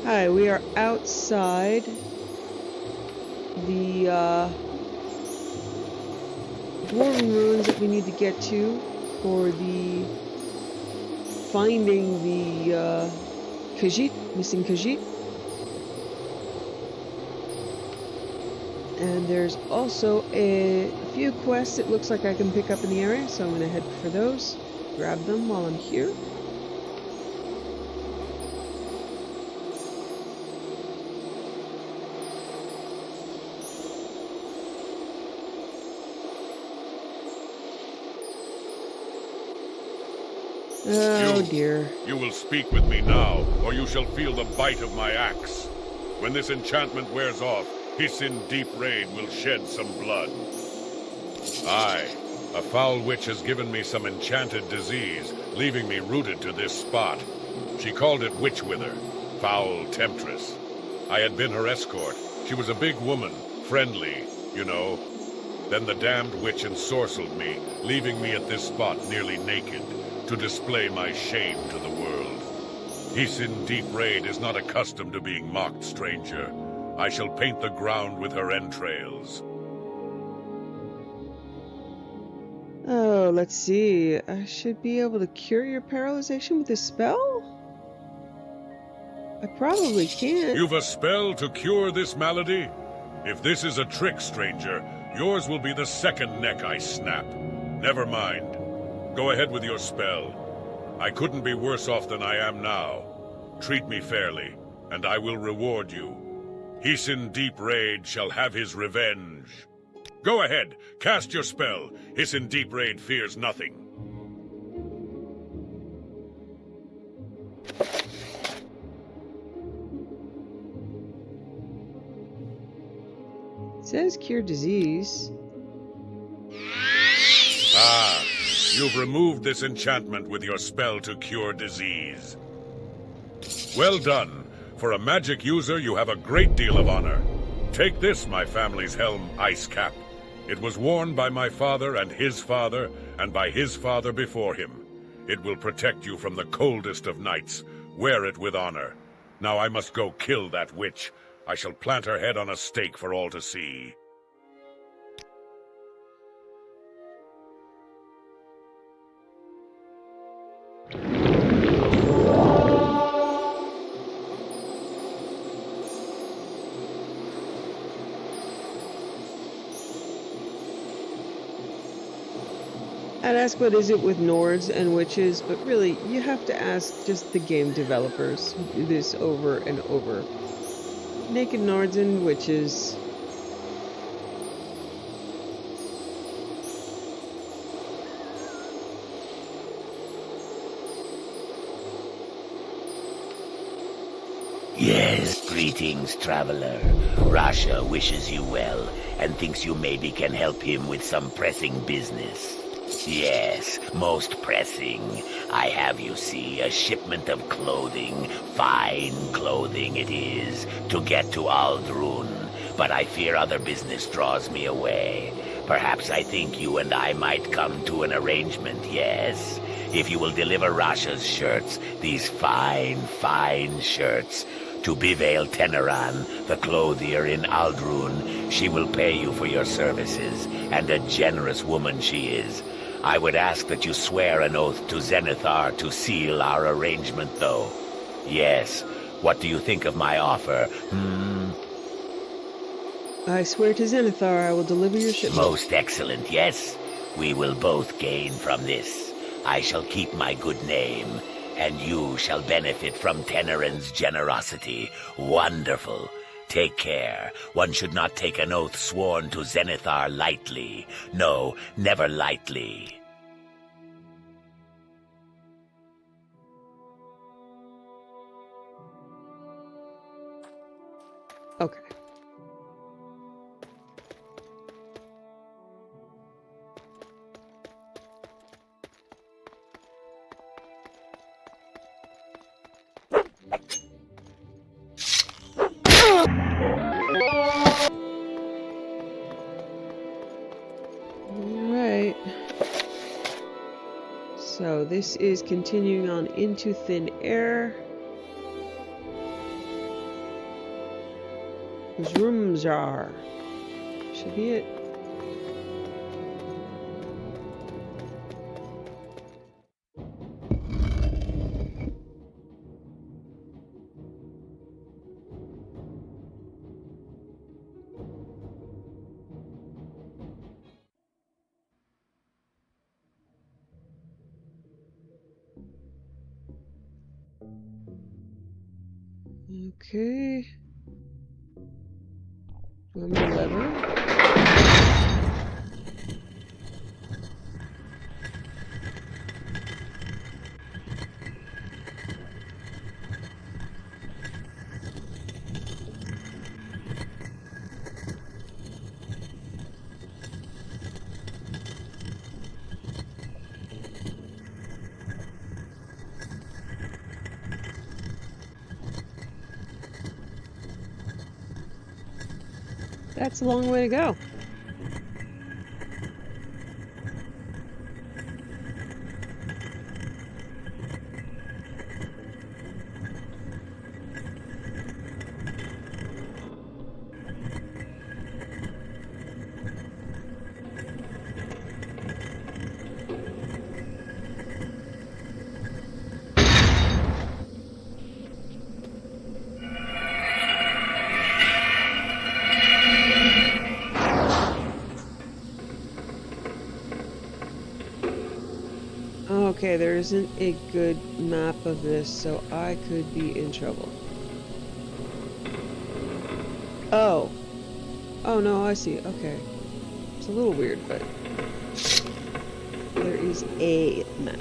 Hi, we are outside the dwarven ruins that we need to get to for the finding the Khajiit, missing Khajiit. And there's also a few quests it looks like I can pick up in the area, so I'm going to head for those, grab them while I'm here. Oh dear. You will speak with me now, or you shall feel the bite of my axe. When this enchantment wears off, Hiss in Deep Raid will shed some blood. Aye, a foul witch has given me some enchanted disease, leaving me rooted to this spot. She called it Witch Wither, foul temptress. I had been her escort. She was a big woman, friendly, you know. Then the damned witch ensorcelled me, leaving me at this spot nearly naked, to display my shame to the world. Hiss in Deep Raid is not accustomed to being mocked, stranger. I shall paint the ground with her entrails. Oh, let's see. I should be able to cure your paralyzation with this spell? I probably can. You've a spell to cure this malady? If this is a trick, stranger, yours will be the second neck I snap. Never mind. Go ahead with your spell. I couldn't be worse off than I am now. Treat me fairly, and I will reward you. Hiss in Deep Raid shall have his revenge. Go ahead, cast your spell. Hiss in Deep Raid fears nothing. It says cure disease. Ah, you've removed this enchantment with your spell to cure disease. Well done. For a magic user, you have a great deal of honor. Take this, my family's helm, Ice Cap. It was worn by my father and his father, and by his father before him. It will protect you from the coldest of nights. Wear it with honor. Now I must go kill that witch. I shall plant her head on a stake for all to see. I'd ask what is it with Nords and witches, but really, you have to ask just the game developers who do this over and over. Naked Nords and witches. Yes, greetings, traveler. Rasha wishes you well, and thinks you maybe can help him with some pressing business. Yes, most pressing. I have, you see, a shipment of clothing, fine clothing it is, to get to Aldrun, but I fear other business draws me away. Perhaps I think you and I might come to an arrangement, yes? If you will deliver Rasha's shirts, these fine, fine shirts, to Bivail Teneran, the clothier in Aldrun, she will pay you for your services, and a generous woman she is. I would ask that you swear an oath to Zenithar to seal our arrangement, though. Yes, what do you think of my offer, I swear to Zenithar I will deliver your shipment. Most excellent, yes? We will both gain from this. I shall keep my good name, and you shall benefit from Teneran's generosity. Wonderful. Take care. One should not take an oath sworn to Zenithar lightly. No, never lightly. Okay. Alright. So this is continuing on into thin air. Zroomjar. Should be it. Okay. One more lever. That's a long way to go. Okay, there isn't a good map of this, so I could be in trouble. Oh. Oh no, I see. Okay. It's a little weird, but there is a map.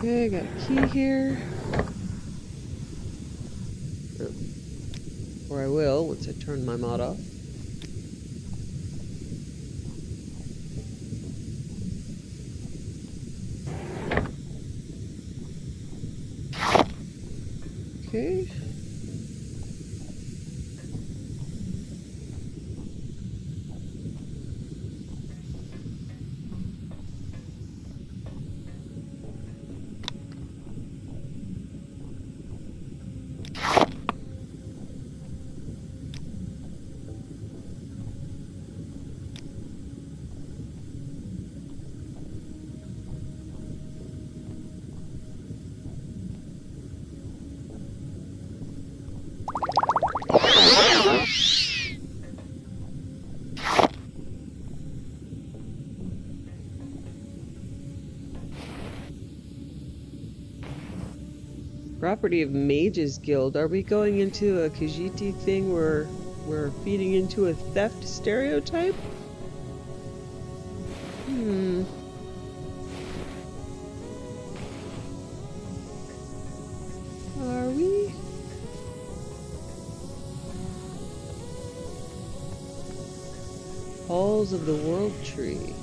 Okay, got a key here. Or I will, once I turn my mod off. Okay. Property of Mage's Guild. Are we going into a Khajiit thing where we're feeding into a theft stereotype? Are we? Halls of the World Tree.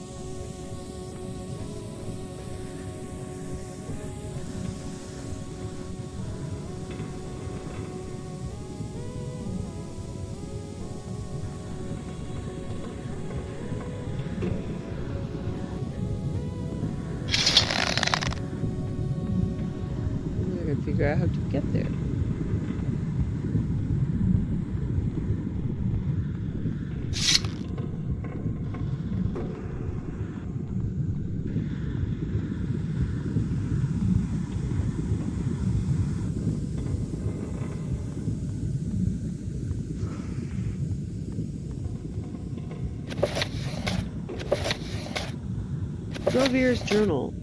Grovir's Journal.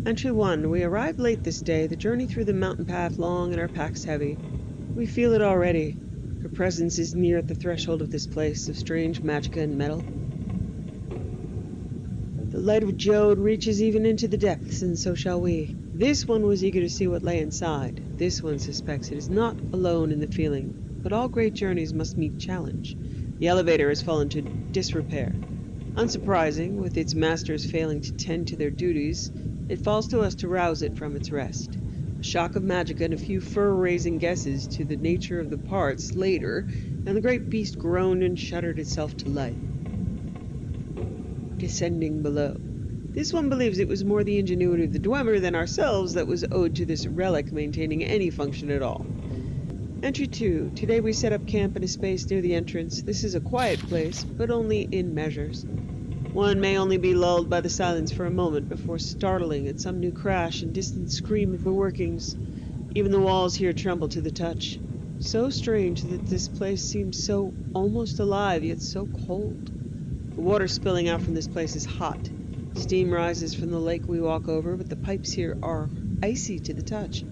Entry 1. We arrived late this day. The journey through the mountain path long and our packs heavy. We feel it already. Her presence is near at the threshold of this place of strange magicka and metal. The light of Jode reaches even into the depths, and so shall we. This one was eager to see what lay inside. This one suspects it is not alone in the feeling, but all great journeys must meet challenge. The elevator has fallen to disrepair. Unsurprising, with its masters failing to tend to their duties, it falls to us to rouse it from its rest. A shock of magicka and a few fur-raising guesses to the nature of the parts later, and the great beast groaned and shuddered itself to life. Descending below. This one believes it was more the ingenuity of the Dwemer than ourselves that was owed to this relic maintaining any function at all. Entry 2. Today we set up camp in a space near the entrance. This is a quiet place, but only in measures. One may only be lulled by the silence for a moment before startling at some new crash and distant scream of the workings. Even the walls here tremble to the touch. So strange that this place seems so almost alive, yet so cold. The water spilling out from this place is hot. Steam rises from the lake we walk over, but the pipes here are icy to the touch.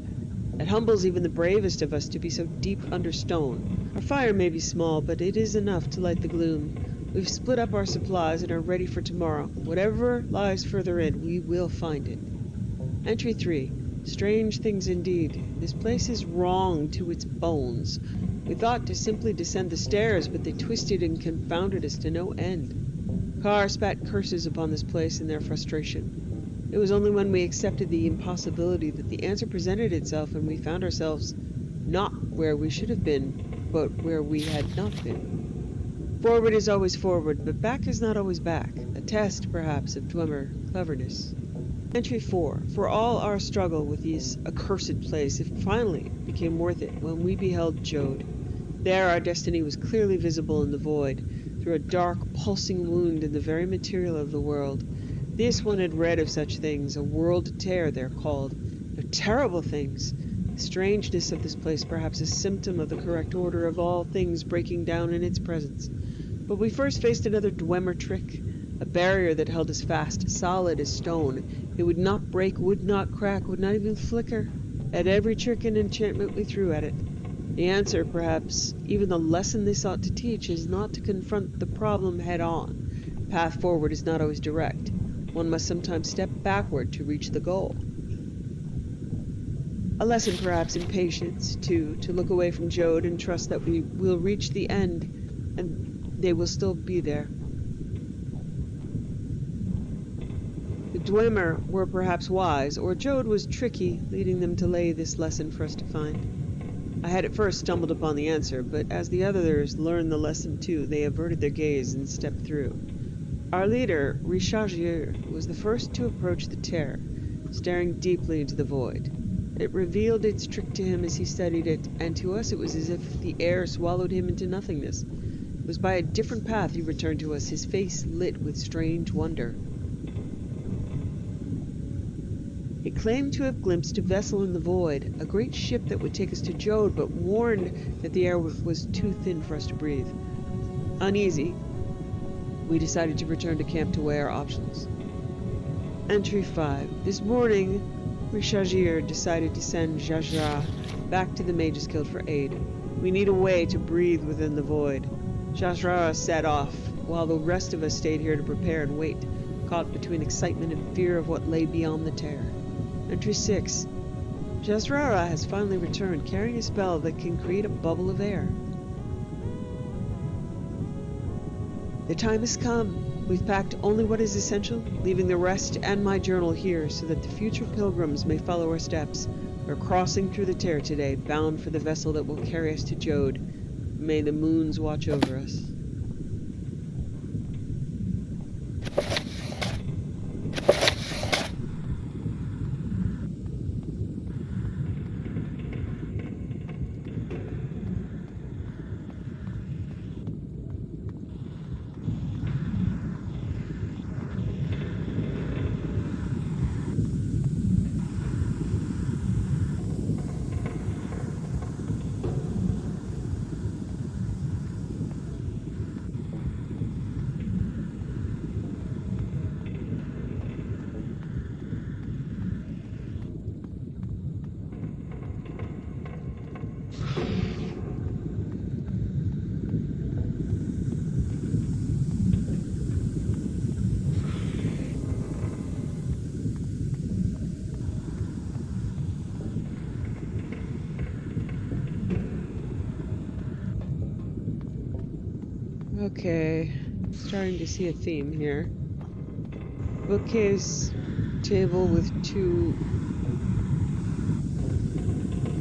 It humbles even the bravest of us to be so deep under stone. Our fire may be small, but it is enough to light the gloom. We've split up our supplies and are ready for tomorrow. Whatever lies further in, we will find it. Entry 3. Strange things indeed. This place is wrong to its bones. We thought to simply descend the stairs, but they twisted and confounded us to no end. Carr spat curses upon this place in their frustration. It was only when we accepted the impossibility that the answer presented itself, and we found ourselves not where we should have been, but where we had not been. Forward is always forward, but back is not always back. A test, perhaps, of Dwemer cleverness. Entry 4. For all our struggle with this accursed place, it finally became worth it when we beheld Jode. There our destiny was clearly visible in the void, through a dark, pulsing wound in the very material of the world. This one had read of such things, a world tear they're called. They're terrible things. The strangeness of this place perhaps a symptom of the correct order of all things breaking down in its presence. But we first faced another Dwemer trick, a barrier that held us fast, solid as stone. It would not break, would not crack, would not even flicker, at every trick and enchantment we threw at it. The answer, perhaps, even the lesson they sought to teach, is not to confront the problem head-on. The path forward is not always direct. One must sometimes step backward to reach the goal. A lesson perhaps in patience, too, to look away from Jode and trust that we will reach the end, and they will still be there. The Dwemer were perhaps wise, or Jode was tricky, leading them to lay this lesson for us to find. I had at first stumbled upon the answer, but as the others learned the lesson too, they averted their gaze and stepped through. Our leader, Richelieu, was the first to approach the tear, staring deeply into the void. It revealed its trick to him as he studied it, and to us it was as if the air swallowed him into nothingness. It was by a different path he returned to us, his face lit with strange wonder. He claimed to have glimpsed a vessel in the void, a great ship that would take us to Jode, but warned that the air was too thin for us to breathe. Uneasy, we decided to return to camp to weigh our options. Entry 5. This morning, Richelieu decided to send Jajra back to the Mage's Guild for aid. We need a way to breathe within the void. Jajra set off, while the rest of us stayed here to prepare and wait, caught between excitement and fear of what lay beyond the tear. Entry 6. Jajra has finally returned, carrying a spell that can create a bubble of air. The time has come. We've packed only what is essential, leaving the rest and my journal here so that the future pilgrims may follow our steps. We're crossing through the tear today, bound for the vessel that will carry us to Jode. May the moons watch over us. Okay, starting to see a theme here. Bookcase, table with 2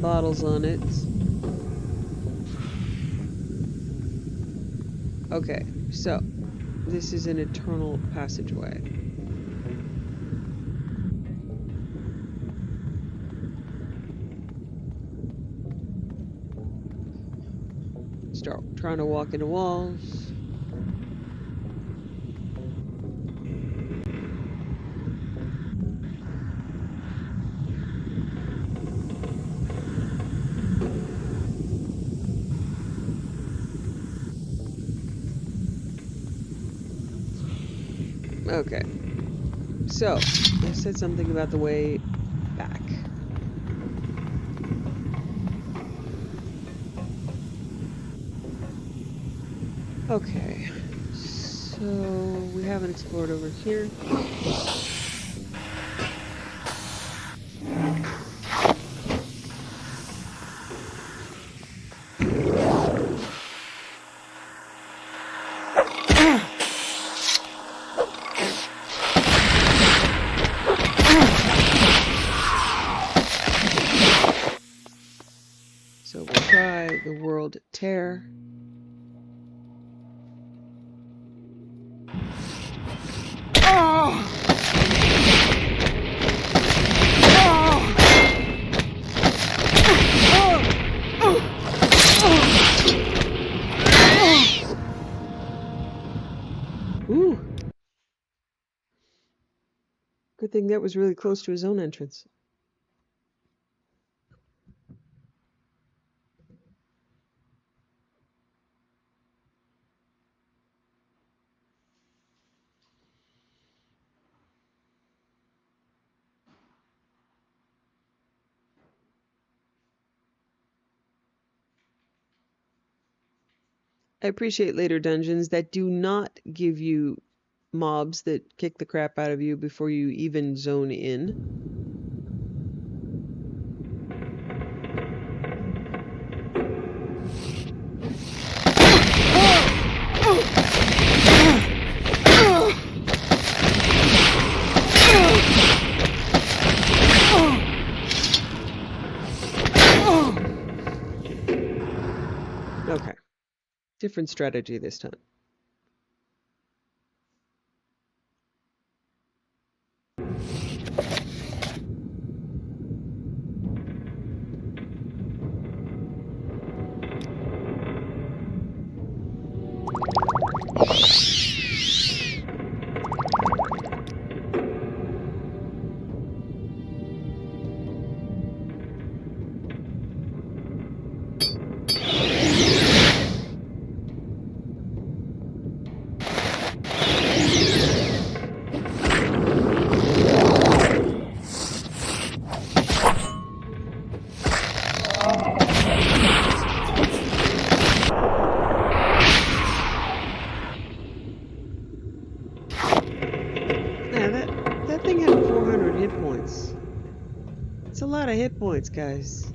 bottles on it. Okay, so this is an eternal passageway. Start trying to walk into walls. Okay, so I said something about the way back. Okay, so we haven't explored over here. So we'll try the World Tear. Ooh. Good thing that was really close to his own entrance. I appreciate later dungeons that do not give you mobs that kick the crap out of you before you even zone in. Okay. Different strategy this time. That thing had 400 hit points. It's a lot of hit points, guys.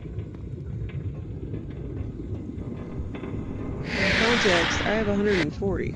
Context, I have 140.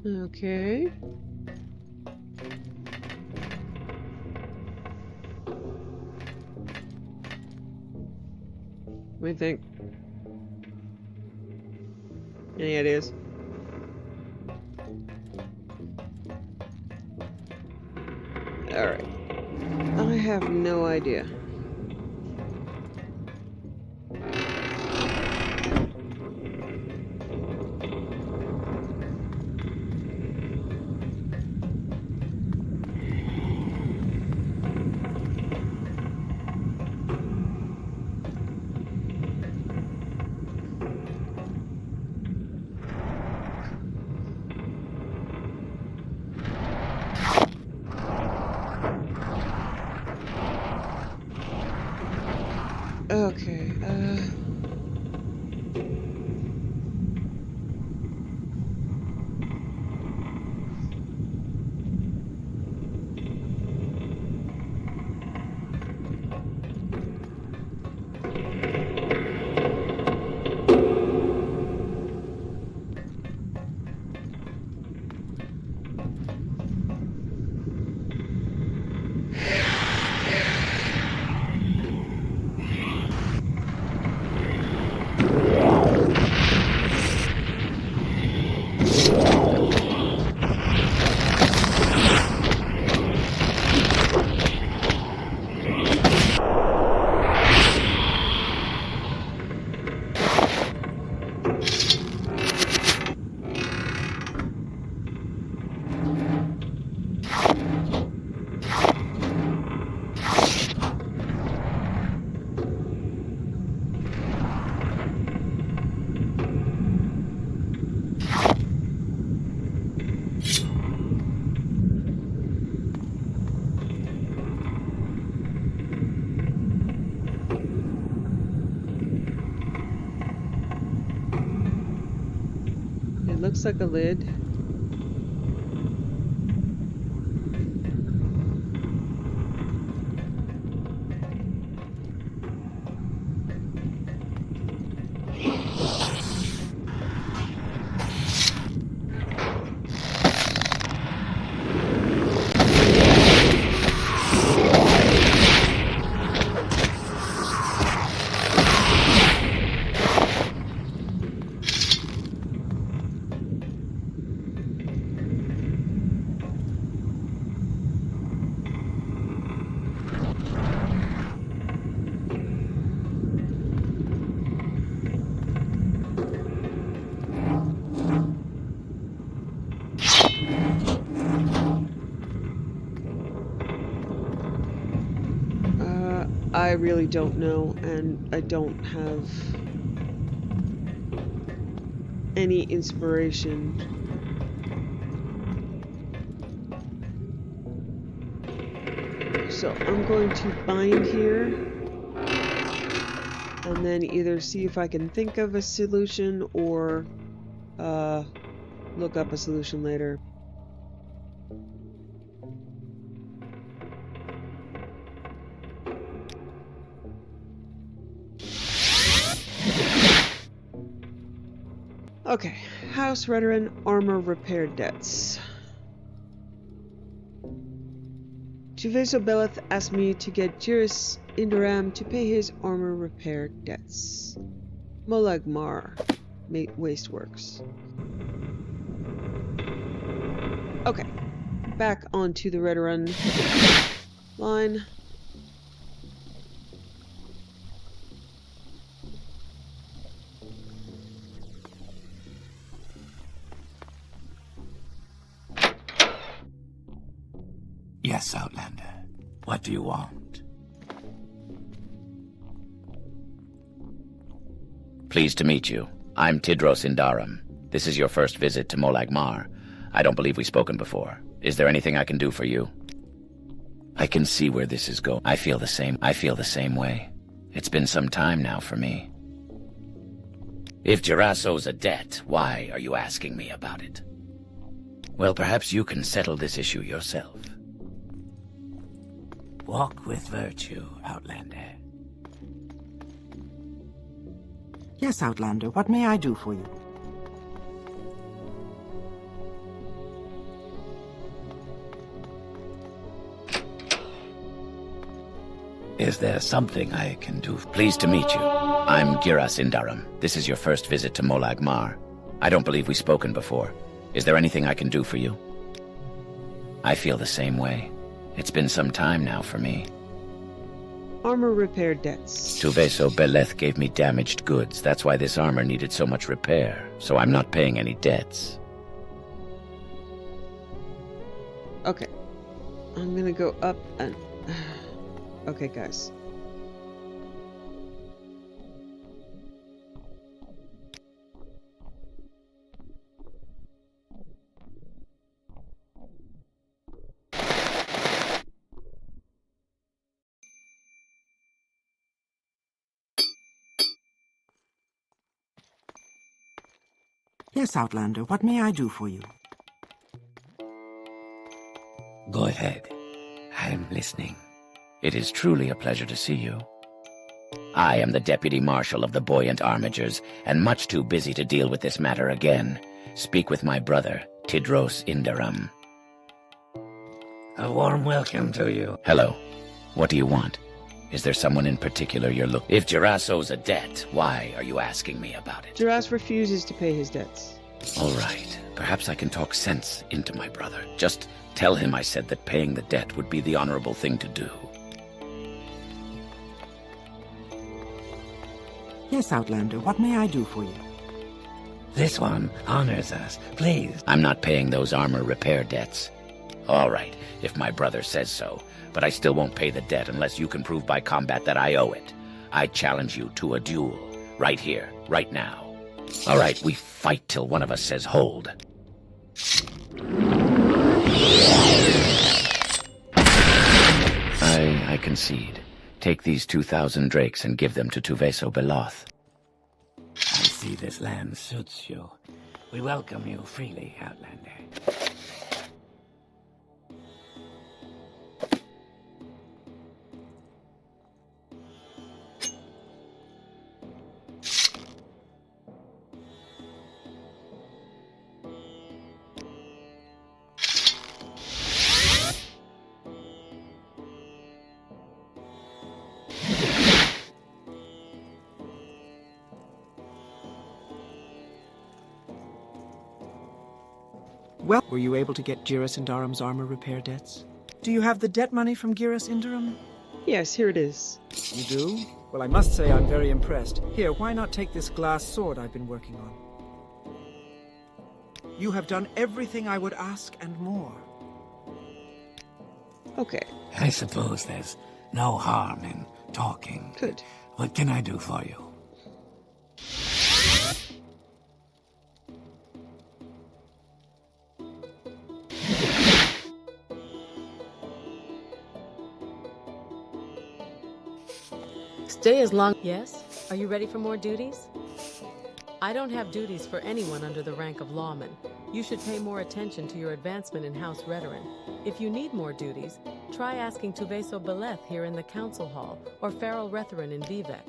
Okay. What do you think? Any ideas? Alright. I have no idea. Okay, it looks like a lid. I really don't know, and I don't have any inspiration. So I'm going to bind here, and then either see if I can think of a solution or look up a solution later. Okay, House Veteran Armor Repair Debts. Juveso Beleth asked me to get Jiris Indaram to pay his armor repair debts. Molagmar Wasteworks. Okay, back onto the Redoran line. Yes, Outlander. What do you want? Pleased to meet you. I'm Tidros Indaram. This is your first visit to Molagmar. I don't believe we've spoken before. Is there anything I can do for you? I can see where this is going. I feel the same way. It's been some time now for me. If Jiras owes a debt, why are you asking me about it? Well, perhaps you can settle this issue yourself. Walk with virtue, Outlander. Yes, Outlander, what may I do for you? Is there something I can do? Pleased to meet you. I'm Giras Indaram. This is your first visit to Molag Mar. I don't believe we've spoken before. Is there anything I can do for you? I feel the same way. It's been some time now for me. Armor repair debts. Tuveso Beleth gave me damaged goods. That's why this armor needed so much repair. So I'm not paying any debts. Okay. I'm gonna go up and... Okay, guys. Yes, Outlander, what may I do for you? Go ahead. I'm listening. It is truly a pleasure to see you. I am the Deputy Marshal of the Buoyant Armigers, and much too busy to deal with this matter again. Speak with my brother, Tidros Indaram. A warm welcome to you. Hello. What do you want? Is there someone in particular you're looking... If Giras owes a debt, why are you asking me about it? Giras refuses to pay his debts. All right. Perhaps I can talk sense into my brother. Just tell him I said that paying the debt would be the honorable thing to do. Yes, Outlander, what may I do for you? This one honors us. Please. I'm not paying those armor repair debts. All right, if my brother says so. But I still won't pay the debt unless you can prove by combat that I owe it. I challenge you to a duel. Right here, right now. All right, we fight till one of us says hold. I concede. Take these 2,000 drakes and give them to Tuveso Beloth. I see this land suits you. We welcome you freely, Outlander. Well, were you able to get Giras Indaram's armor repair debts? Do you have the debt money from Giras Indaram? Yes, here it is. You do? Well, I must say I'm very impressed. Here, why not take this glass sword I've been working on? You have done everything I would ask and more. Okay. I suppose there's no harm in talking. Good. What can I do for you? Stay as long... Yes? Are you ready for more duties? I don't have duties for anyone under the rank of lawman. You should pay more attention to your advancement in House Redoran. If you need more duties, try asking Tuveso Beleth here in the Council Hall, or Farrell Retherin in Vivek.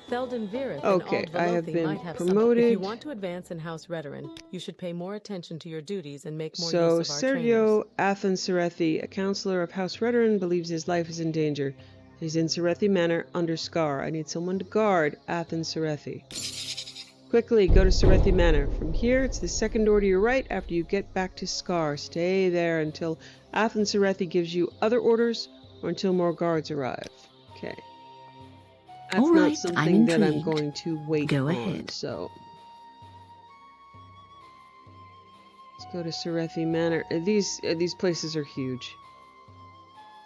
Theldon Virith Okay, and I have Aldvelothi been might have promoted. If you want to advance in House Redoran, you should pay more attention to your duties and make more So, use of our Sergio trainers. Athan Serethi, a counselor of House Redoran, believes his life is in danger. He's in Serethi Manor under Scar. I need someone to guard Athan Serethi. Quickly, go to Serethi Manor. From here, it's the second door to your right after you get back to Scar. Stay there until Athan Serethi gives you other orders or until more guards arrive. Okay. That's All not right, I'm something that I'm intrigued. going to wait Go on, ahead. so... Let's go to Serethi Manor. These places are huge.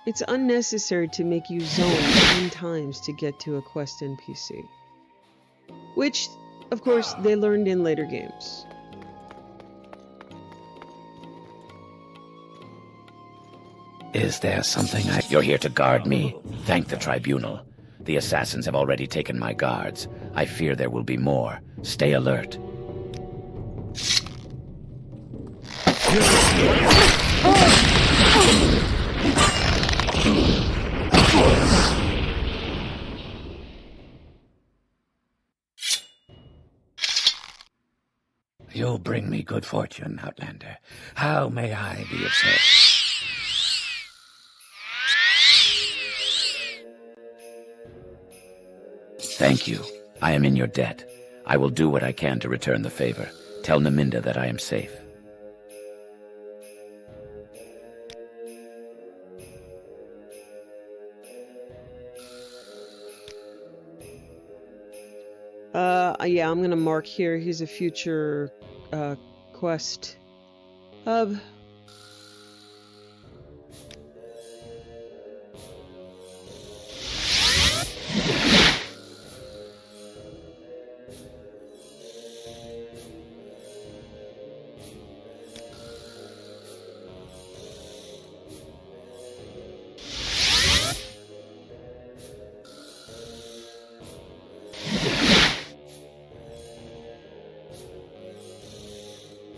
It's unnecessary to make you zone 10 times to get to a quest NPC. Which, of course, they learned in later games. Is there something You're here to guard me. Thank the tribunal. The assassins have already taken my guards. I fear there will be more. Stay alert. You'll bring me good fortune, Outlander. How may I be of service? Thank you. I am in your debt. I will do what I can to return the favor. Tell Naminda that I am safe. Yeah, I'm gonna mark here. He's a future, quest hub.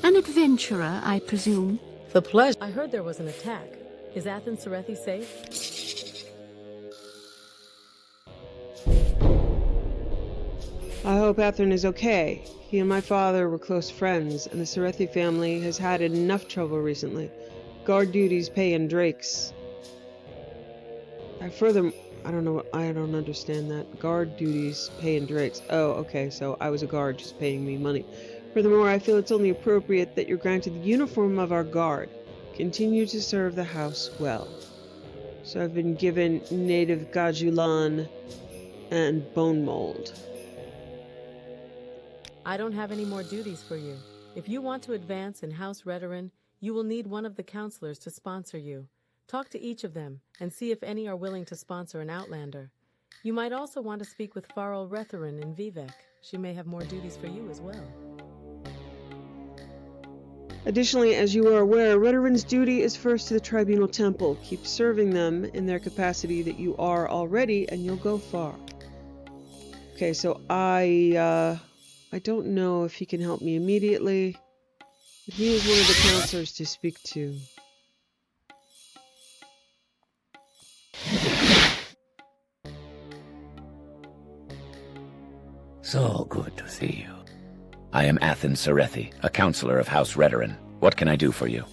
An adventurer, I presume. The pleasure. I heard there was an attack. Is Athens Serethi safe? I hope Athern is okay. He and my father were close friends, and the Serethi family has had enough trouble recently. Guard duties pay in drakes. I don't understand that. Guard duties pay in drakes. Oh, okay, so I was a guard just paying me money. Furthermore, I feel it's only appropriate that you're granted the uniform of our guard. Continue to serve the house well. So I've been given native gajulan and bone mold. I don't have any more duties for you. If you want to advance in House Redoran, you will need one of the counselors to sponsor you. Talk to each of them and see if any are willing to sponsor an Outlander. You might also want to speak with Farrell Retherin in Vivek. She may have more duties for you as well. Additionally, as you are aware, Redoran's duty is first to the Tribunal Temple. Keep serving them in their capacity that you are already, and you'll go far. Okay, so I don't know if he can help me immediately. But he is one of the counselors to speak to. So good to see you. I am Athens Serethi, a counselor of House Redoran. What can I do for you?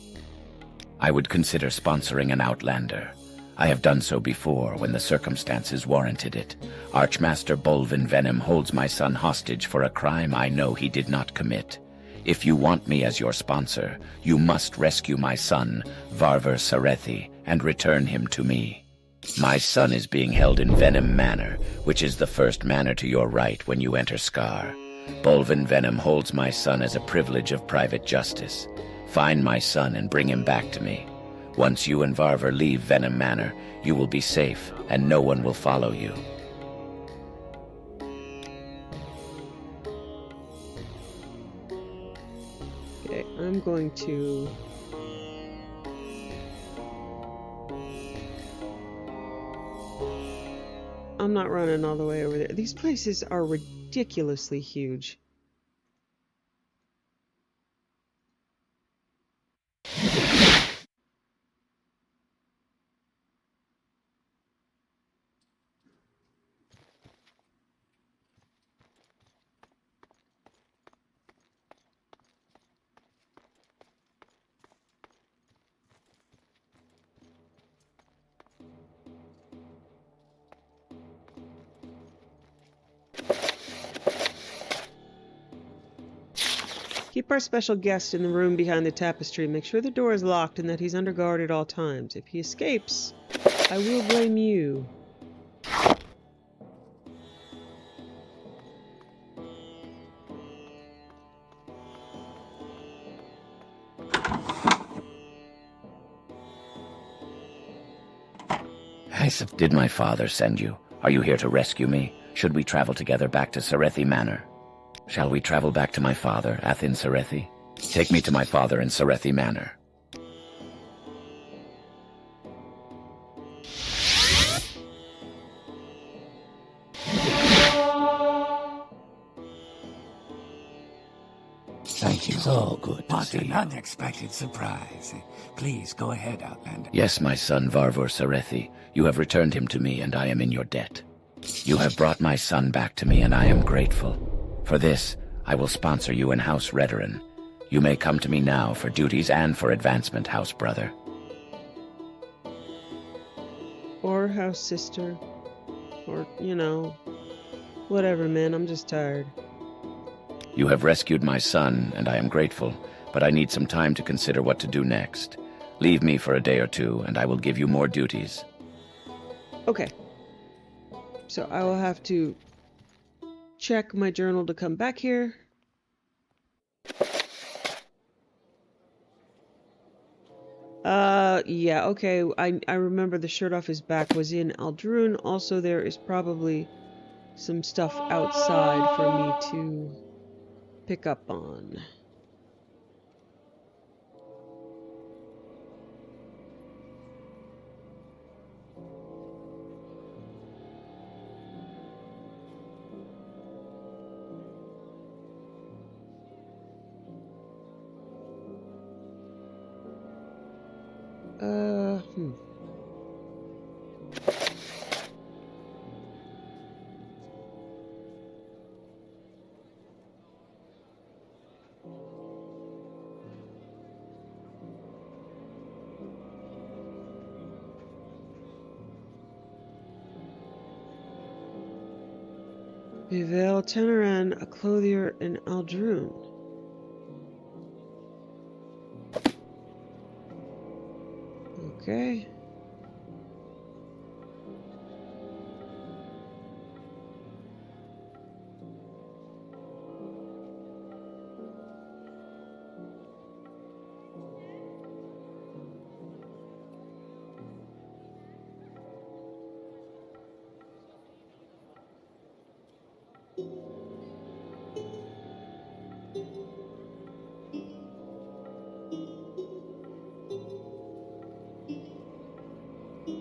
I would consider sponsoring an Outlander. I have done so before when the circumstances warranted it. Archmaster Bolvin Venom holds my son hostage for a crime I know he did not commit. If you want me as your sponsor, you must rescue my son, Varver Serethi, and return him to me. My son is being held in Venom Manor, which is the first manor to your right when you enter Scar. Bolvin Venom holds my son as a privilege of private justice. Find my son and bring him back to me. Once you and Varver leave Venom Manor, you will be safe, and no one will follow you. Okay, I'm going to... I'm not running all the way over there. These places are ridiculously huge. Keep our special guest in the room behind the tapestry. Make sure the door is locked and that he's under guard at all times. If he escapes, I will blame you. Did my father send you? Are you here to rescue me? Should we travel together back to Serethi Manor? Shall we travel back to my father, Athens Serethi? Take me to my father in Serethi Manor. Thank you. So good to see you. What an unexpected surprise. Please go ahead, Outlander. Yes, my son Varvor Serethi. You have returned him to me, and I am in your debt. You have brought my son back to me, and I am grateful. For this, I will sponsor you in House Redoran. You may come to me now for duties and for advancement, House Brother. Or house sister. Or, you know, Whatever, man, I'm just tired. You have rescued my son, and I am grateful, but I need some time to consider what to do next. Leave me for a day or two, and I will give you more duties. Okay. So I will have to check my journal to come back here. Yeah, okay. I remember the shirt off his back was in Aldrun. Also, there is probably some stuff outside for me to pick up on. Hmm. Vivel Teneran, a clothier in Aldrun. Okay.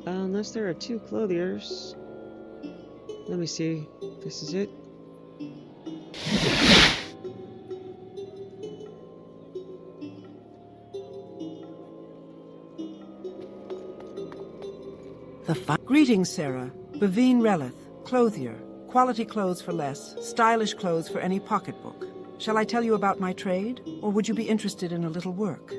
Unless there are two clothiers. Let me see. This is it. Greetings, Sarah. Bavine Relith, clothier. Quality clothes for less, stylish clothes for any pocketbook. Shall I tell you about my trade, or would you be interested in a little work?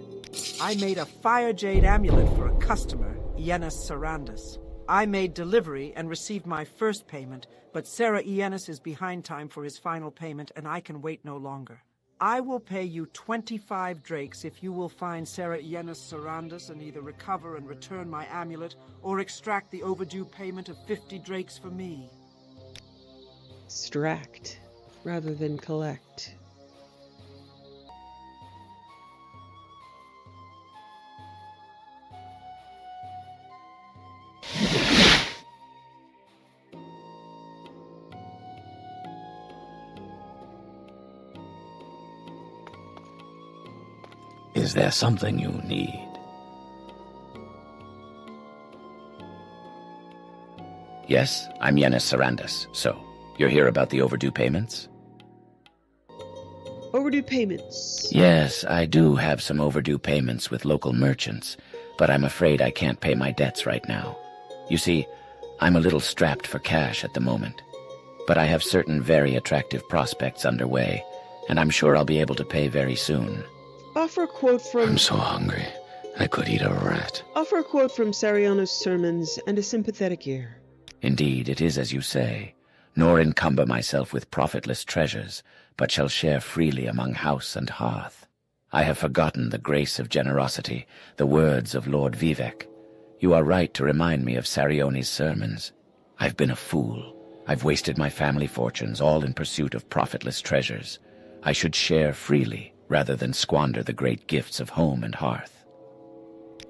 I made a fire jade amulet for a customer, Ienis Sarandis. I made delivery and received my first payment, but Sarah Ienis is behind time for his final payment, and I can wait no longer. I will pay you 25 drakes if you will find Sarah Ienis Sarandis and either recover and return my amulet, or extract the overdue payment of 50 drakes for me. Extract, rather than collect. Is there something you need? Yes, I'm Ienis Sarandis. So, you're here about the overdue payments? Overdue payments. Yes, I do have some overdue payments with local merchants, but I'm afraid I can't pay my debts right now. You see, I'm a little strapped for cash at the moment, but I have certain very attractive prospects underway, and I'm sure I'll be able to pay very soon. Offer a quote from... I'm so hungry. I could eat a rat. Offer a quote from Sariona's sermons and a sympathetic ear. Indeed, it is as you say, nor encumber myself with profitless treasures, but shall share freely among house and hearth. I have forgotten the grace of generosity, the words of Lord Vivek. You are right to remind me of Sarione's sermons. I've been a fool. I've wasted my family fortunes, all in pursuit of profitless treasures. I should share freely, rather than squander the great gifts of home and hearth.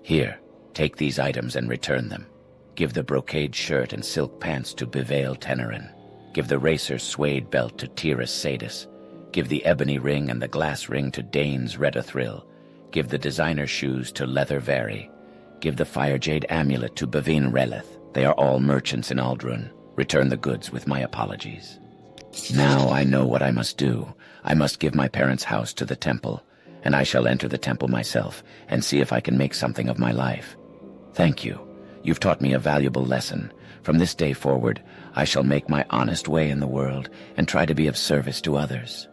Here, take these items and return them. Give the brocade shirt and silk pants to Bivail Teneran. Give the racer's suede belt to Tiras Sadis. Give the ebony ring and the glass ring to Dane's Redathril. Give the designer shoes to Leather Vary. Give the fire jade amulet to Bavine Relith. They are all merchants in Aldrun. Return the goods with my apologies. Now I know what I must do. I must give my parents' house to the temple, and I shall enter the temple myself and see if I can make something of my life. Thank you. You've taught me a valuable lesson. From this day forward, I shall make my honest way in the world and try to be of service to others.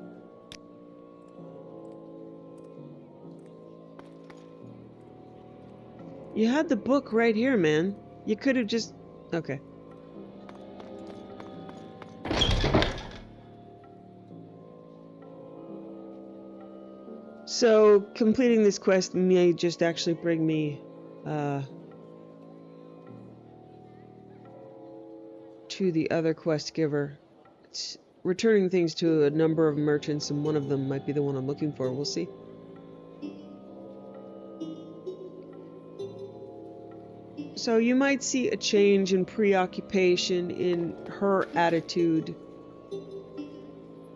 You had the book right here, man. You could have just... Okay. So, completing this quest may just actually bring me, to the other quest giver. It's returning things to a number of merchants, and one of them might be the one I'm looking for. We'll see. So you might see a change in preoccupation in her attitude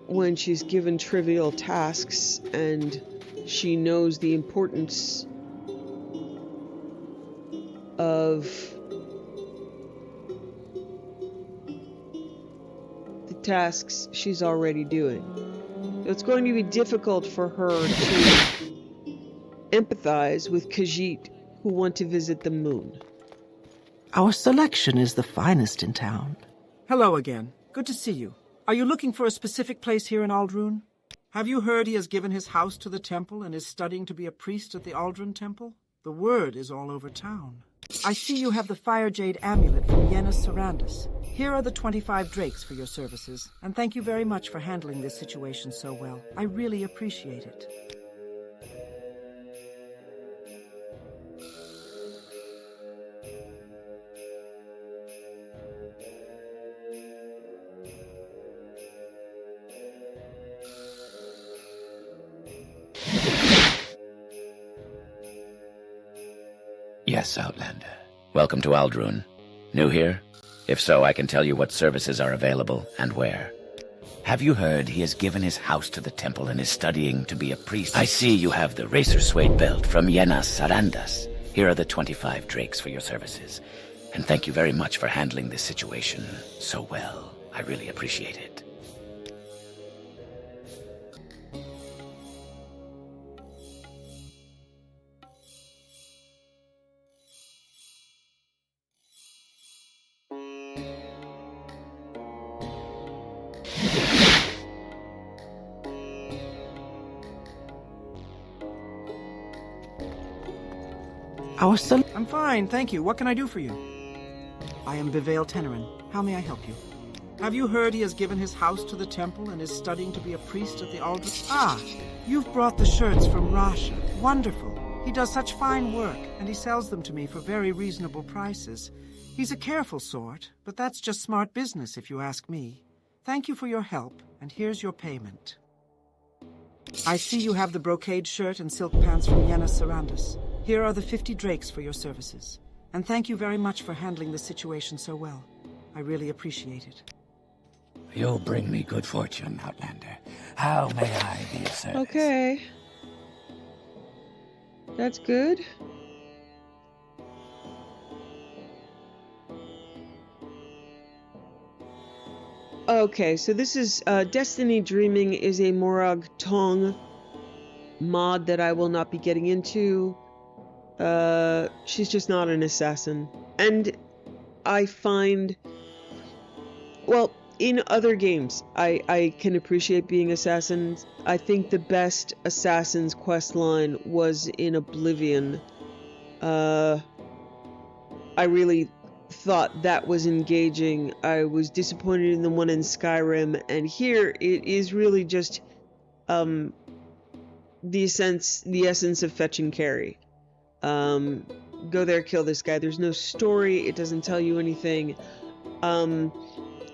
when she's given trivial tasks and she knows the importance of the tasks she's already doing. So it's going to be difficult for her to empathize with Khajiit who want to visit the moon. Our selection is the finest in town. Hello again. Good to see you. Are you looking for a specific place here in Aldrun? Have you heard he has given his house to the temple and is studying to be a priest at the Aldrun temple? The word is all over town. I see you have the Fire Jade amulet from Yenna's Sarandus. Here are the 25 drakes for your services, and thank you very much for handling this situation so well. I really appreciate it. Yes, Outlander. Welcome to Aldrun. New here? If so, I can tell you what services are available and where. Have you heard he has given his house to the temple and is studying to be a priest? I see you have the racer suede belt from Yenna's Sarandus. Here are the 25 drakes for your services. And thank you very much for handling this situation so well. I really appreciate it. I'm fine, thank you. What can I do for you? I am Bivale Tenerin. How may I help you? Have you heard he has given his house to the temple and is studying to be a priest at the Aldrun? Ah, you've brought the shirts from Rasha. Wonderful. He does such fine work, and he sells them to me for very reasonable prices. He's a careful sort, but that's just smart business if you ask me. Thank you for your help, and here's your payment. I see you have the brocade shirt and silk pants from Yenna's Sarandus. Here are the 50 drakes for your services. And thank you very much for handling the situation so well. I really appreciate it. You'll bring me good fortune, Outlander. How may I be of service? Okay. That's good. Okay, so this is Destiny Dreaming is a Morag Tong mod that I will not be getting into. She's just not an assassin. And I find, well, in other games, I can appreciate being assassins. I think the best assassin's quest line was in Oblivion. I really thought that was engaging. I was disappointed in the one in Skyrim, and here it is really just the essence of fetch and carry. Go there, kill this guy. There's no story. It doesn't tell you anything. And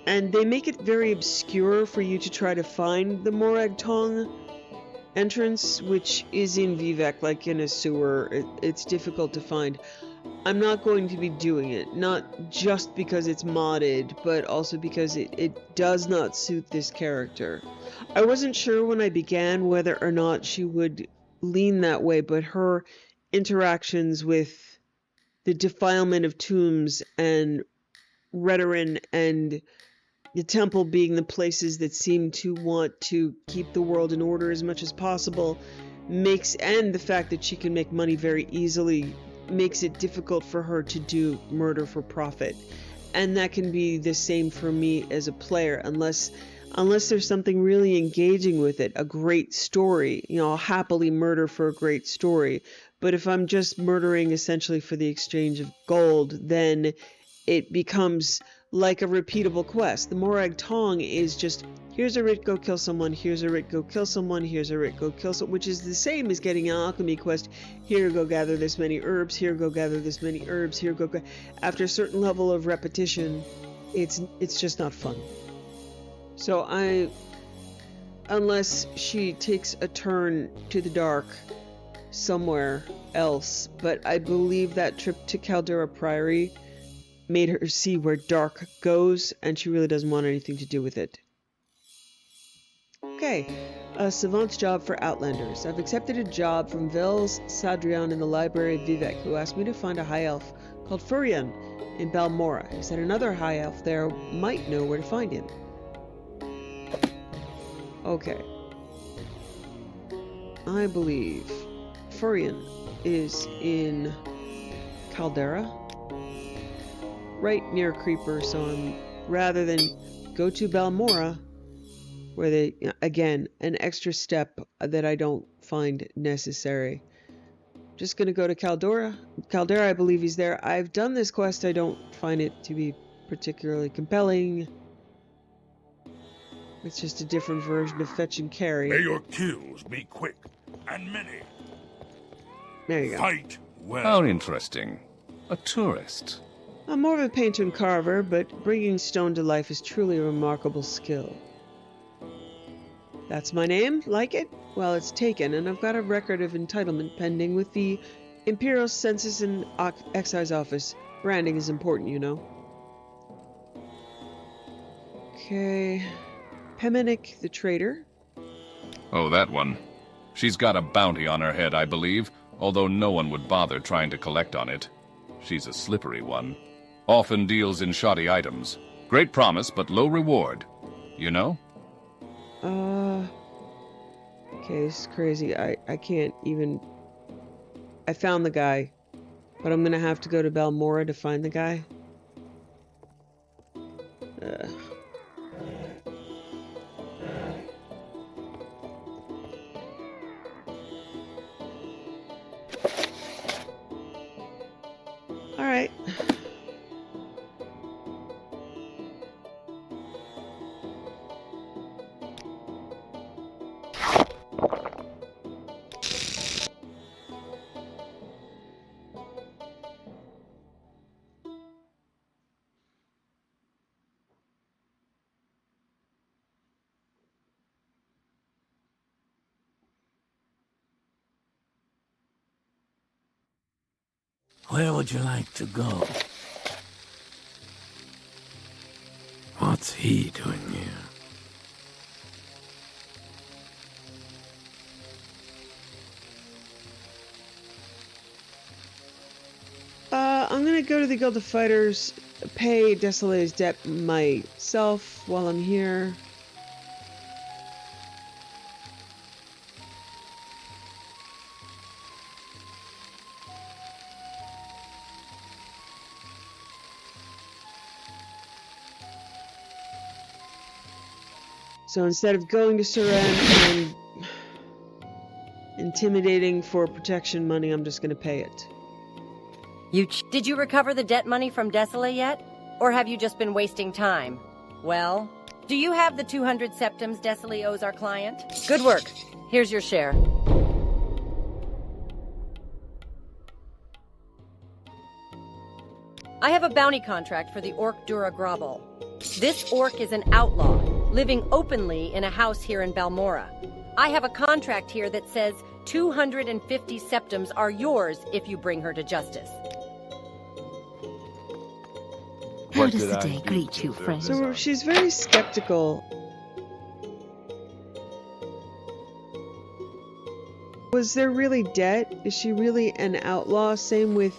they make it very obscure for you to try to find the Morag Tong entrance, which is in Vivec, like in a sewer. It's difficult to find. I'm not going to be doing it, not just because it's modded, but also because it does not suit this character. I wasn't sure when I began whether or not she would lean that way, but her interactions with the defilement of tombs and Redoran and the temple being the places that seem to want to keep the world in order as much as possible and the fact that she can make money very easily makes it difficult for her to do murder for profit. And that can be the same for me as a player, unless there's something really engaging with it, a great story. I'll happily murder for a great story. But if I'm just murdering essentially for the exchange of gold, then it becomes like a repeatable quest. The Morag Tong is just, here's a writ, go kill someone, here's a writ, go kill someone, here's a writ, go kill someone, which is the same as getting an alchemy quest. Here, go gather this many herbs, here, go gather this many herbs, here, go... After a certain level of repetition, it's just not fun. So unless she takes a turn to the dark somewhere else, but I believe that trip to Caldera Priory made her see where dark goes, and she really doesn't want anything to do with it. Okay, a savant's job for Outlanders. I've accepted a job from Vels Sadrian in the Library of Vivek, who asked me to find a high elf called Furion in Balmora. He said another high elf there might know where to find him. Okay. I believe Furion is in Caldera, right near Creeper, so rather than go to Balmora, where they, again, an extra step that I don't find necessary. Just gonna go to Caldera. Caldera, I believe he's there. I've done this quest. I don't find it to be particularly compelling. It's just a different version of fetch and carry. May your kills be quick and many. There you go. Fight well. How interesting. A tourist. I'm more of a painter and carver, but bringing stone to life is truly a remarkable skill. That's my name? Like it? Well, it's taken, and I've got a record of entitlement pending with the Imperial Census and Excise Office. Branding is important, you know. Okay. Pemenik the Trader. Oh, that one. She's got a bounty on her head, I believe, although no one would bother trying to collect on it. She's a slippery one. Often deals in shoddy items. Great promise, but low reward. You know? Okay, this is crazy. I can't even... I found the guy, but I'm gonna have to go to Balmora to find the guy. Alright. Where would you like to go? What's he doing here? I'm gonna go to the Guild of Fighters, pay Desole's debt myself while I'm here. So instead of going to Suren and intimidating for protection money, I'm just gonna pay it. Did you recover the debt money from Desole yet? Or have you just been wasting time? Well, do you have the 200 septums Desole owes our client? Good work. Here's your share. I have a bounty contract for the Orc Dura Grobble. This orc is an outlaw, living openly in a house here in Balmora. I have a contract here that says 250 septums are yours if you bring her to justice. How does the day greet you, friend? So she's very skeptical. Was there really debt? Is she really an outlaw? Same with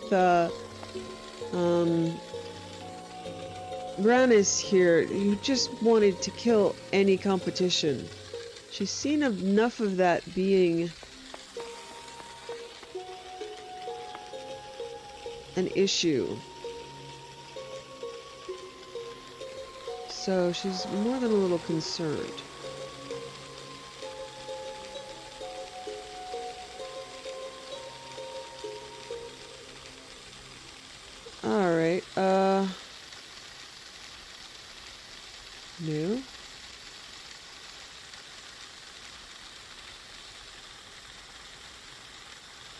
Brannis here, who just wanted to kill any competition. She's seen enough of that being an issue. So she's more than a little concerned. Alright, New.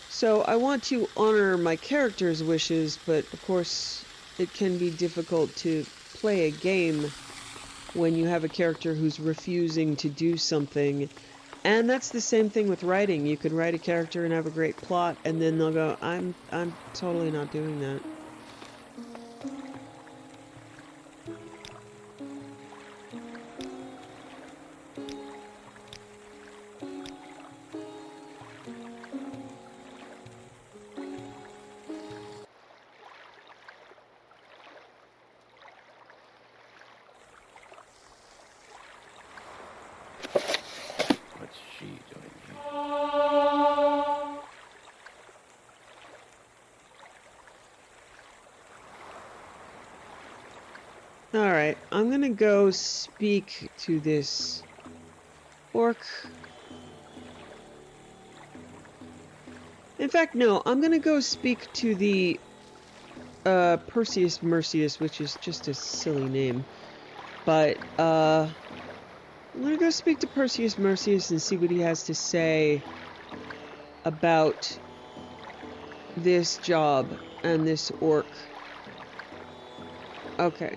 So I want to honor my character's wishes, but of course it can be difficult to play a game when you have a character who's refusing to do something. And that's the same thing with writing. You could write a character and have a great plot, and then they'll go, I'm totally not doing that. What's she doing here? Alright, I'm gonna go speak to this orc. In fact, no, I'm gonna go speak to the Perseus Mercius, which is just a silly name. But, I'm gonna go speak to Perseus Mercius and see what he has to say about this job and this orc. Okay.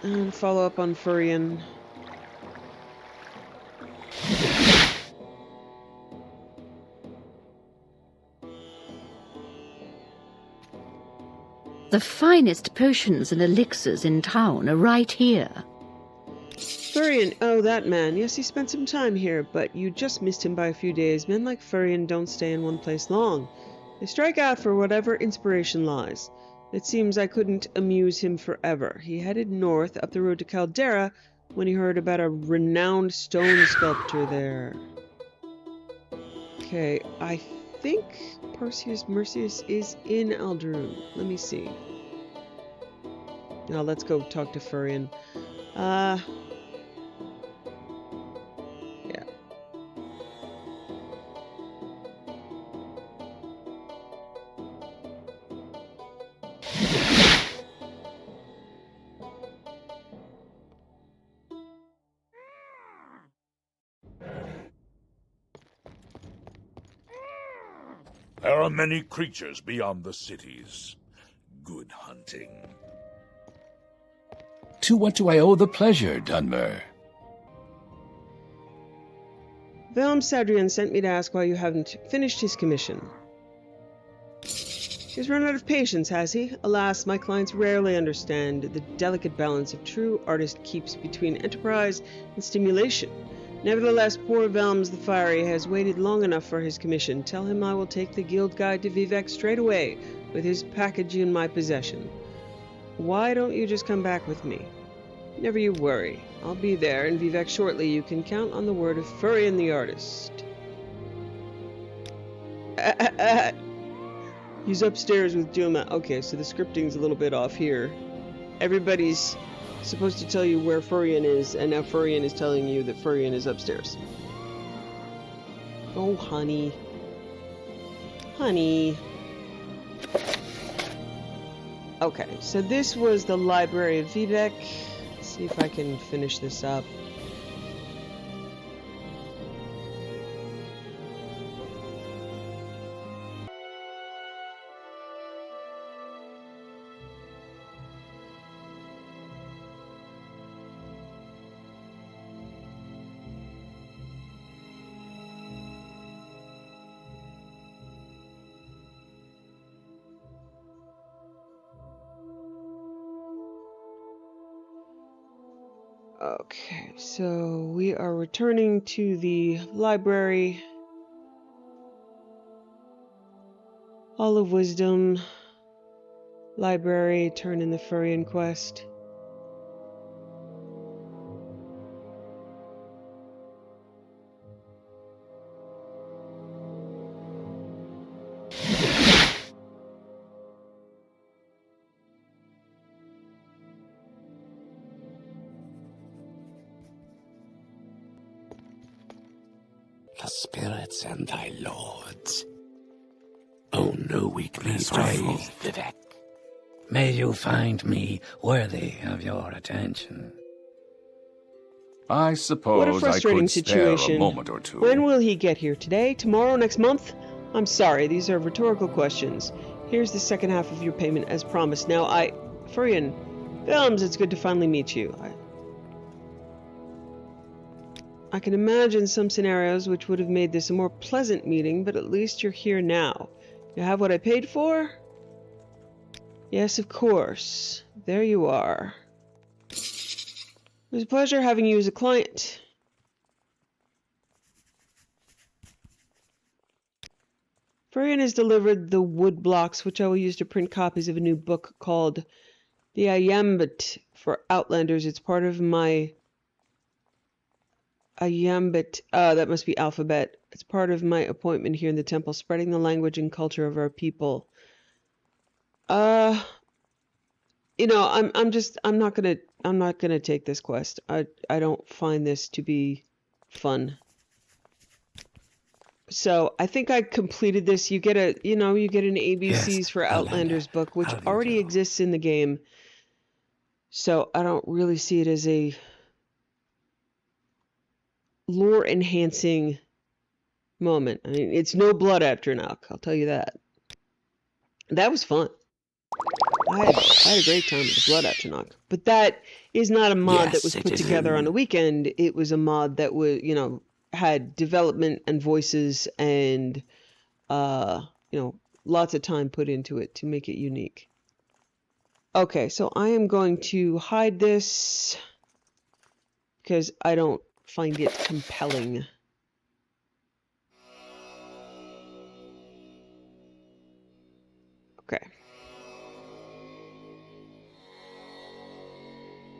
And follow up on Furion. The finest potions and elixirs in town are right here. Furion, oh, that man. Yes, he spent some time here, but you just missed him by a few days. Men like Furion don't stay in one place long. They strike out for whatever inspiration lies. It seems I couldn't amuse him forever. He headed north up the road to Caldera when he heard about a renowned stone sculptor there. Okay, I think Perseus Mercius is in Aldrune. Let me see. Now let's go talk to Furion. Yeah. There are many creatures beyond the cities. Good hunting. To what do I owe the pleasure, Dunmer? Velm Sadrian sent me to ask why you haven't finished his commission. He's run out of patience, has he? Alas, my clients rarely understand the delicate balance a true artist keeps between enterprise and stimulation. Nevertheless, poor Velms the Fiery has waited long enough for his commission. Tell him I will take the guild guide to Vivek straight away, with his package in my possession. Why don't you just come back with me? Never you worry. I'll be there in Vivek shortly. You can count on the word of Furion the artist. He's upstairs with Duma. Okay, so the scripting's a little bit off here. Everybody's supposed to tell you where Furion is, and now Furion is telling you that Furion is upstairs. Oh, honey. Honey. Okay, so this was the Library of Vivek. Let's see if I can finish this up. Okay, so we are returning to the library. Hall of Wisdom. Library, turn in the Furion quest. The spirits and thy lords. Oh, no weakness, trifle, Vivek. May you find me worthy of your attention. I What a suppose I frustrating could spare a situation. moment or two. When will he get here? Today? Tomorrow? Next month? I'm sorry, these are rhetorical questions. Here's the second half of your payment as promised. Now Furion, Films, it's good to finally meet you. I can imagine some scenarios which would have made this a more pleasant meeting, but at least you're here now. You have what I paid for? Yes, of course. There you are. It was a pleasure having you as a client. Furion has delivered the wood blocks, which I will use to print copies of a new book called The Iambit for Outlanders. It's part of my... Iambit, that must be alphabet. It's part of my appointment here in the temple, spreading the language and culture of our people. You know, I'm not gonna take this quest. I don't find this to be fun. So I think I completed this. You get an ABCs for Outlanders book, which already exists in the game. So I don't really see it as a lore enhancing moment. I mean, it's no blood after knock, I'll tell you that. That was fun. I had a great time with the blood after knock. But that is not a mod that was put together on a weekend. It was a mod that was, had development and voices and lots of time put into it to make it unique. Okay, so I am going to hide this because I don't find it compelling. Okay.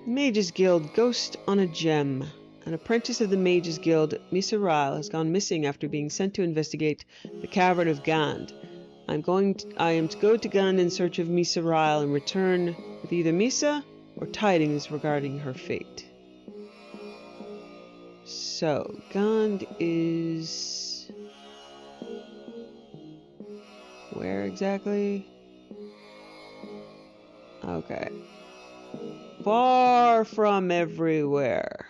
Mage's Guild, Ghost on a Gem. An apprentice of the Mage's Guild, Miserail, has gone missing after being sent to investigate the Cavern of Gand. I am to go to Gand in search of Miserail and return with either Misa or tidings regarding her fate. So, Gand is... where exactly? Okay. Far from everywhere.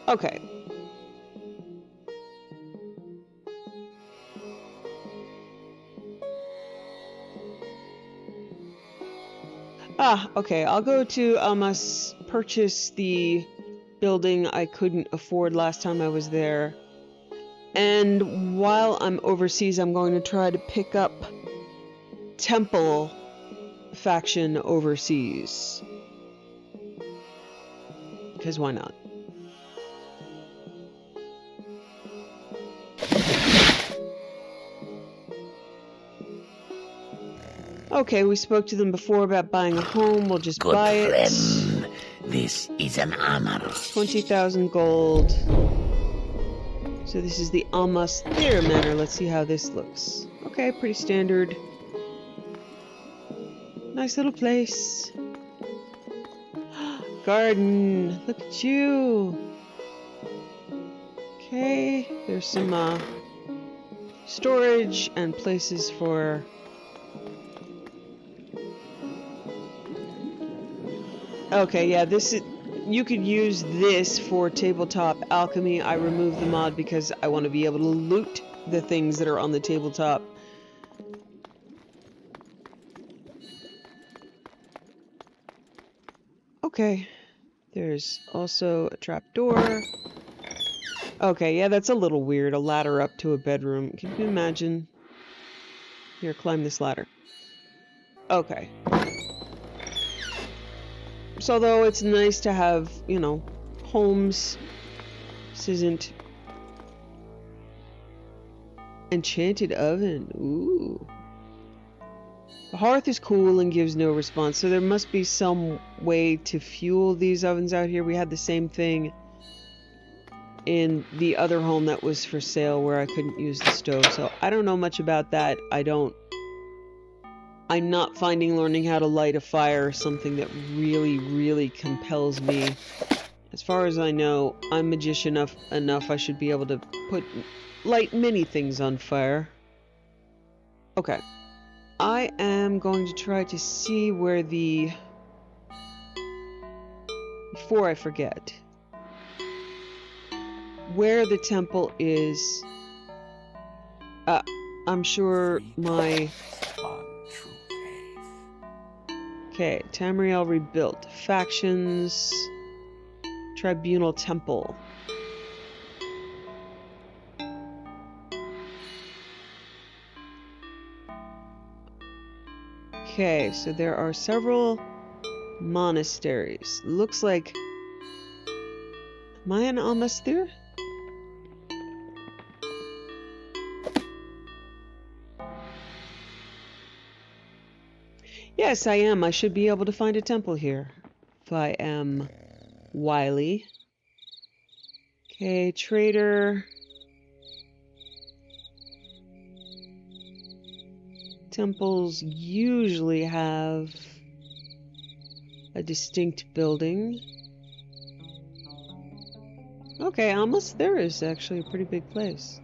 Okay. Okay. I'll go to Almas, purchase the building I couldn't afford last time I was there. And while I'm overseas, I'm going to try to pick up Temple faction overseas. Because why not? Okay, we spoke to them before about buying a home. We'll just buy it. Good friend, this is an honor. 20,000 gold. So this is the Almas Theater Manor. Let's see how this looks. Okay, pretty standard. Nice little place. Garden. Look at you. Okay, there's some storage and places for... Okay, yeah, this is... You could use this for tabletop alchemy. I removed the mod because I want to be able to loot the things that are on the tabletop. Okay. There's also a trapdoor. Okay, yeah, that's a little weird. A ladder up to a bedroom. Can you imagine? Here, climb this ladder. Okay. So, although it's nice to have, homes, this isn't... Enchanted oven. Ooh. The hearth is cool and gives no response, so there must be some way to fuel these ovens out here. We had the same thing in the other home that was for sale where I couldn't use the stove, so I don't know much about that. I'm not finding learning how to light a fire something that really, really compels me. As far as I know, I'm magician enough I should be able to light many things on fire. Okay. I am going to try to see where the... Before I forget, where the temple is. I'm sure my... Okay, Tamriel rebuilt. Factions... Tribunal Temple. Okay, so there are several monasteries. Looks like... Am I in Almastir? Yes, I am. I should be able to find a temple here. If I am wily. Okay, trader. Temples usually have a distinct building. Okay, almost there is actually a pretty big place.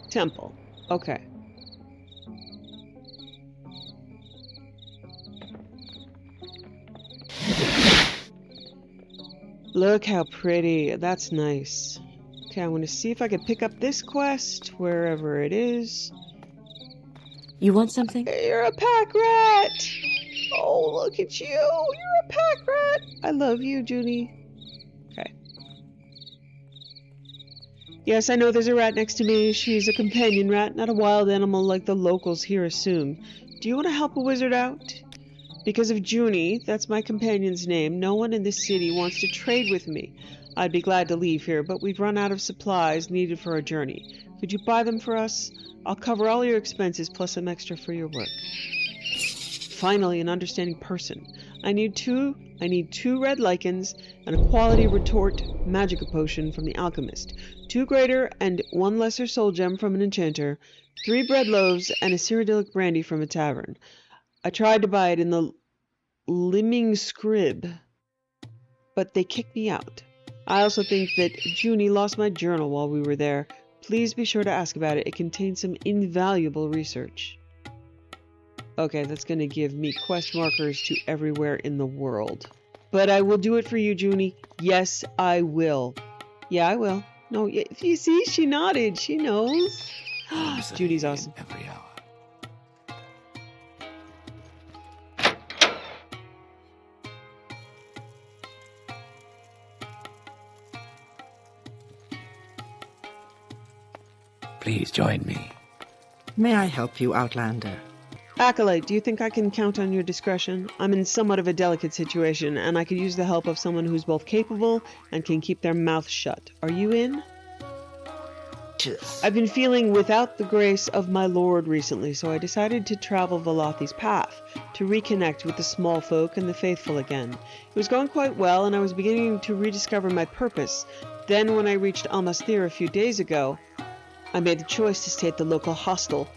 Temple. Okay. Look how pretty. That's nice. Okay, I want to see if I can pick up this quest, wherever it is. You want something? You're a pack rat! Oh, look at you! You're a pack rat! I love you, Junie. Okay. Yes, I know there's a rat next to me. She's a companion rat, not a wild animal like the locals here assume. Do you want to help a wizard out? Because of Junie, that's my companion's name, no one in this city wants to trade with me. I'd be glad to leave here, but we've run out of supplies needed for our journey. Could you buy them for us? I'll cover all your expenses plus some extra for your work. Finally, an understanding person. I need two red lichens and a quality retort magica potion from the alchemist, 2 greater and 1 lesser soul gem from an enchanter, 3 bread loaves, and a cyrodiilic brandy from a tavern. I tried to buy it in the Limming Scrib, but they kicked me out. I also think that Junie lost my journal while we were there. Please be sure to ask about it. It contains some invaluable research. Okay, that's going to give me quest markers to everywhere in the world. But I will do it for you, Junie. Yes, I will. Yeah, I will. No, if you see, she nodded. She knows. Junie's awesome. Every hour. Please join me. May I help you, Outlander? Acolyte, do you think I can count on your discretion? I'm in somewhat of a delicate situation, and I could use the help of someone who's both capable and can keep their mouth shut. Are you in? I've been feeling without the grace of my lord recently, so I decided to travel Velathi's path, to reconnect with the small folk and the faithful again. It was going quite well, and I was beginning to rediscover my purpose. Then, when I reached Almastir a few days ago, I made the choice to stay at the local hostel.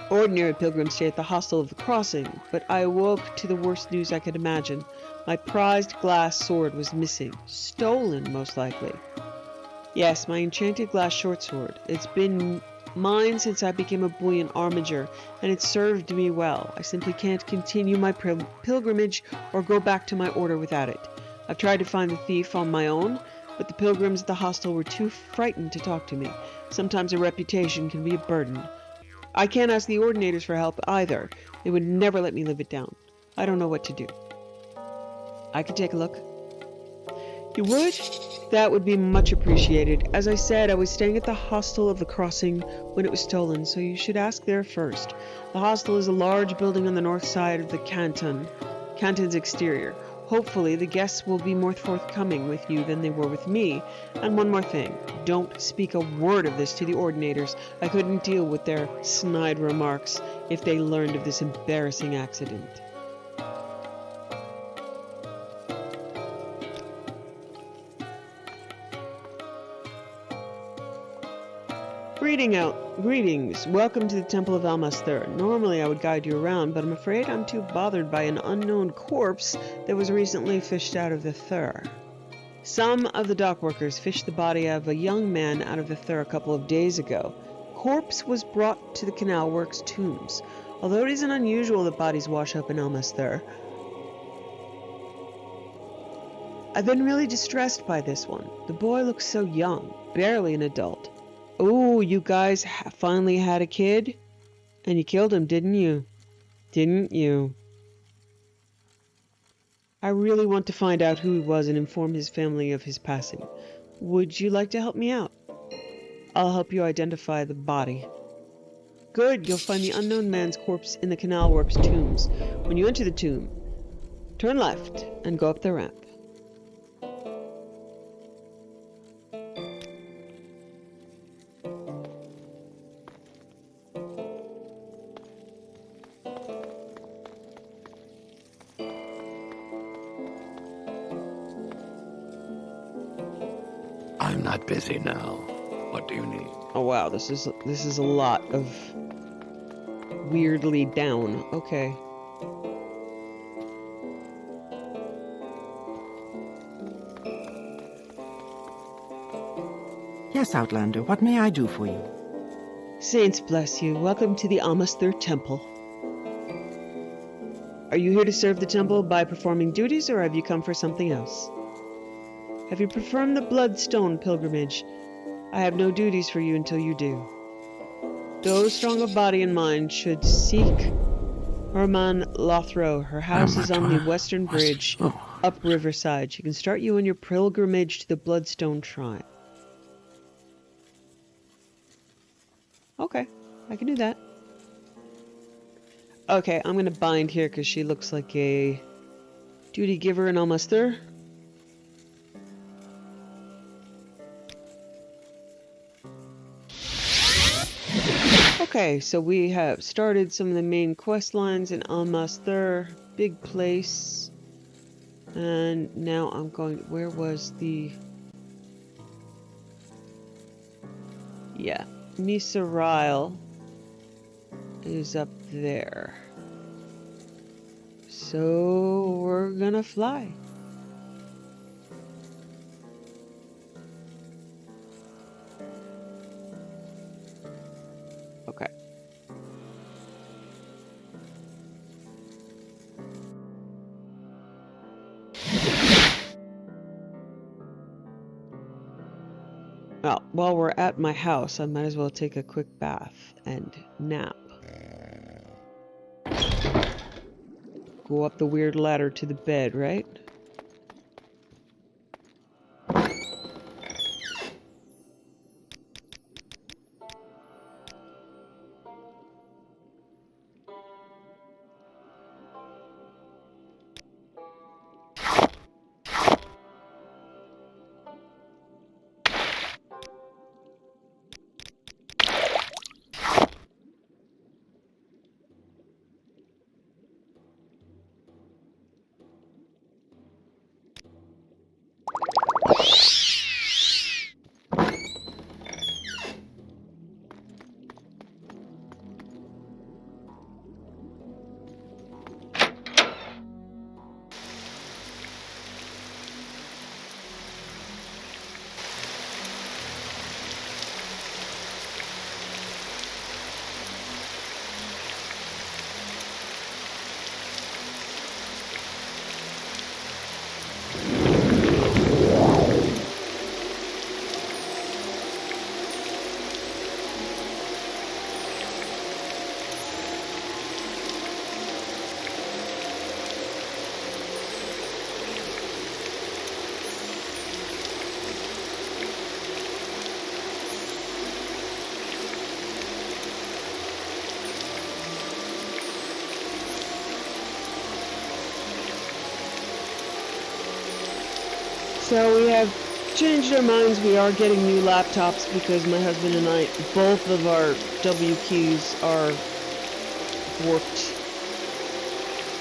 Ordinary pilgrims stay at the hostel of the crossing, but I awoke to the worst news I could imagine. My prized glass sword was missing. Stolen, most likely. Yes, my enchanted glass short sword. It's been mine since I became a buoyant armiger, and it's served me well. I simply can't continue my pilgrimage or go back to my order without it. I've tried to find the thief on my own, but the pilgrims at the hostel were too frightened to talk to me. Sometimes a reputation can be a burden. I can't ask the ordinators for help either. They would never let me live it down. I don't know what to do. I could take a look. You would? That would be much appreciated. As I said, I was staying at the hostel of the crossing when it was stolen, so you should ask there first. The hostel is a large building on the north side of the canton's exterior. Hopefully, the guests will be more forthcoming with you than they were with me. And one more thing, don't speak a word of this to the Ordinators. I couldn't deal with their snide remarks if they learned of this embarrassing accident. Greetings. Welcome to the Temple of Almasthur. Normally I would guide you around, but I'm afraid I'm too bothered by an unknown corpse that was recently fished out of the Thur. Some of the dockworkers fished the body of a young man out of the Thur a couple of days ago. Corpse was brought to the canal works tombs. Although it isn't unusual that bodies wash up in Almasthur, I've been really distressed by this one. The boy looks so young, barely an adult. Oh, you guys finally had a kid? And you killed him, didn't you? Didn't you? I really want to find out who he was and inform his family of his passing. Would you like to help me out? I'll help you identify the body. Good, you'll find the unknown man's corpse in the canal works tombs. When you enter the tomb, turn left and go up the ramp. I'm not busy now. What do you need? Oh wow, this is a lot of weirdly down. Okay. Yes, Outlander, what may I do for you? Saints bless you. Welcome to the Almasthur Temple. Are you here to serve the temple by performing duties, or have you come for something else? Have you performed the Bloodstone pilgrimage? I have no duties for you until you do. Those strong of body and mind should seek Herman Lothro. Her house is on the western bridge, up Riverside. She can start you on your pilgrimage to the Bloodstone Shrine. Okay, I can do that. Okay, I'm gonna bind here because she looks like a duty giver in Almasthur. Okay, so we have started some of the main quest lines in Almasthur, big place. And now I'm going, where was the... Yeah, Miserail is up there. So we're gonna fly. Okay. Well, while we're at my house, I might as well take a quick bath and nap. Go up the weird ladder to the bed, right? So we have changed our minds. We are getting new laptops because my husband and I, both of our W keys are warped.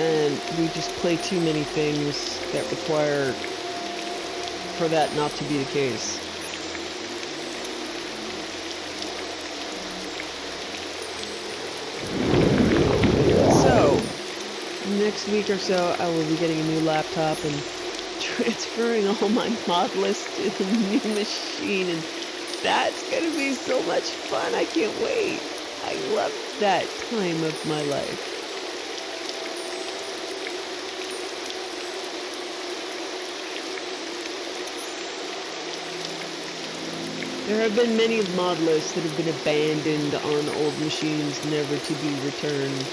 And we just play too many things that require for that not to be the case. So, next week or so, I will be getting a new laptop and transferring all my mod lists to the new machine, and that's gonna be so much fun. I can't wait. I love that time of my life. There have been many mod lists that have been abandoned on old machines, never to be returned.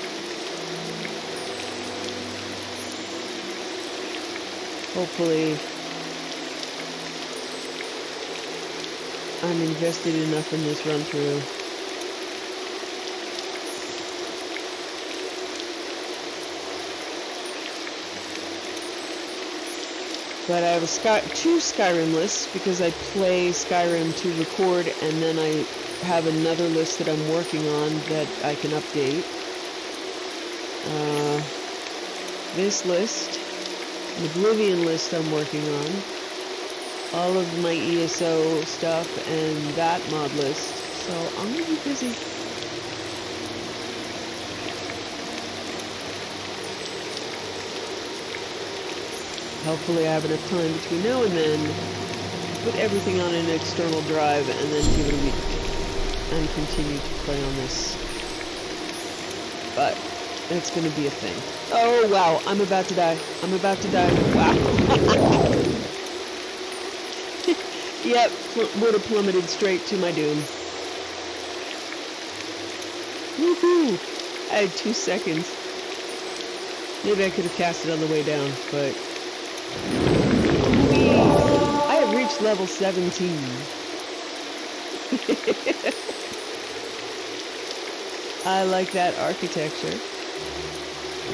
Hopefully, I'm invested enough in this run through. But I have two Skyrim lists because I play Skyrim to record, and then I have another list that I'm working on that I can update. This list, an Oblivion list I'm working on, all of my ESO stuff, and that mod list. So I'm gonna be busy. Hopefully I have enough time between now and then to put everything on an external drive and then give it a week and continue to play on this. But it's going to be a thing. Oh wow, I'm about to die. I'm about to die. Wow. Yep, would have plummeted straight to my doom. Woohoo! I had 2 seconds. Maybe I could have cast it on the way down, but I have reached level 17. I like that architecture.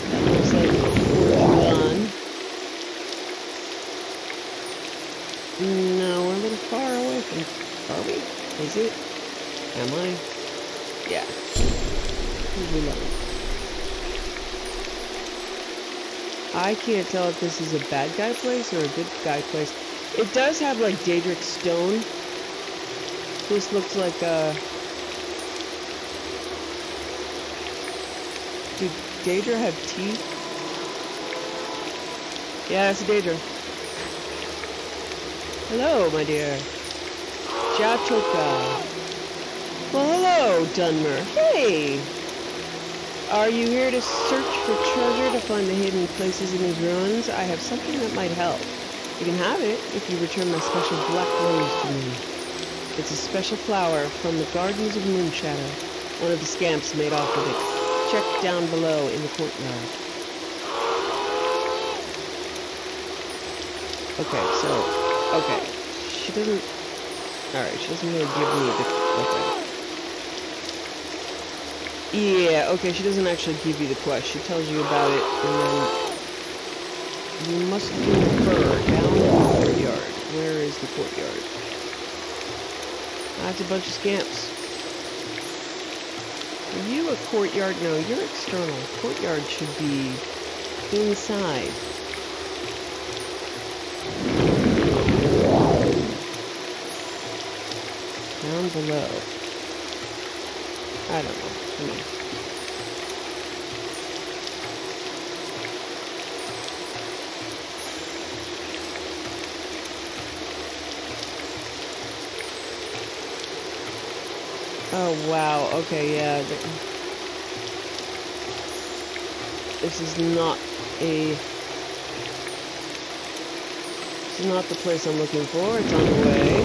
That looks like Portugal. No, we're a little far away from... Are we? Is it? Am I? Yeah. Usually low. I can't tell if this is a bad guy place or a good guy place. It does have like Daedric stone. This looks like a... Did Daedra have teeth? Yeah, that's a Daedra. Hello, my dear. Jachoka. Well, hello, Dunmer. Hey! Are you here to search for treasure to find the hidden places in these ruins? I have something that might help. You can have it if you return my special black rose to me. It's a special flower from the gardens of Moonshadow. One of the scamps made off with it. Check down below in the courtyard. Okay, so... Okay. She doesn't... Alright, she doesn't really give me the... Okay. Yeah, okay, she doesn't actually give you the quest. She tells you about it, and then you must confer down in the courtyard. Where is the courtyard? That's a bunch of scamps. Are you a courtyard? No, you're external. Courtyard should be inside. Down below. I don't know. Come on. Oh, wow. Okay, yeah. This is not a... This is not the place I'm looking for. It's on the way.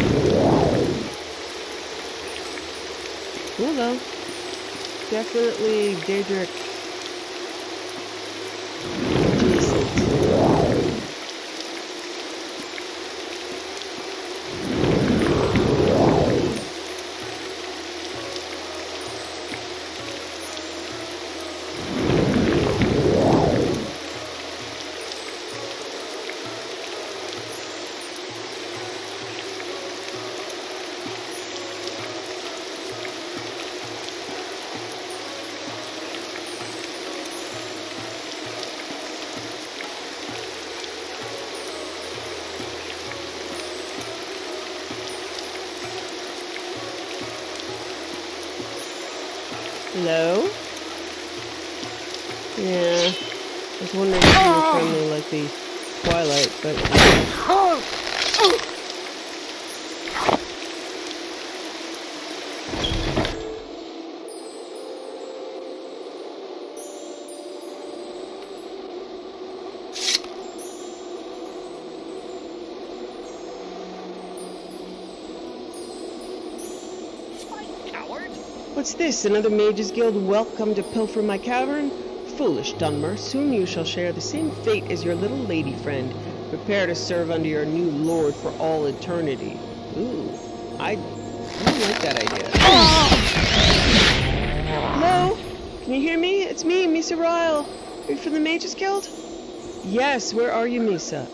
Cool, though. Definitely Daedric adjacent. Hello? Yeah. I was wondering if you were friendly like the Twilight, but... What's this? Another Mages Guild welcome to pilfer my cavern? Foolish Dunmer, soon you shall share the same fate as your little lady friend. Prepare to serve under your new lord for all eternity. Ooh, I don't like that idea. Hello? Can you hear me? It's me, Misa Ryle. Are you from the Mages Guild? Yes, where are you, Misa?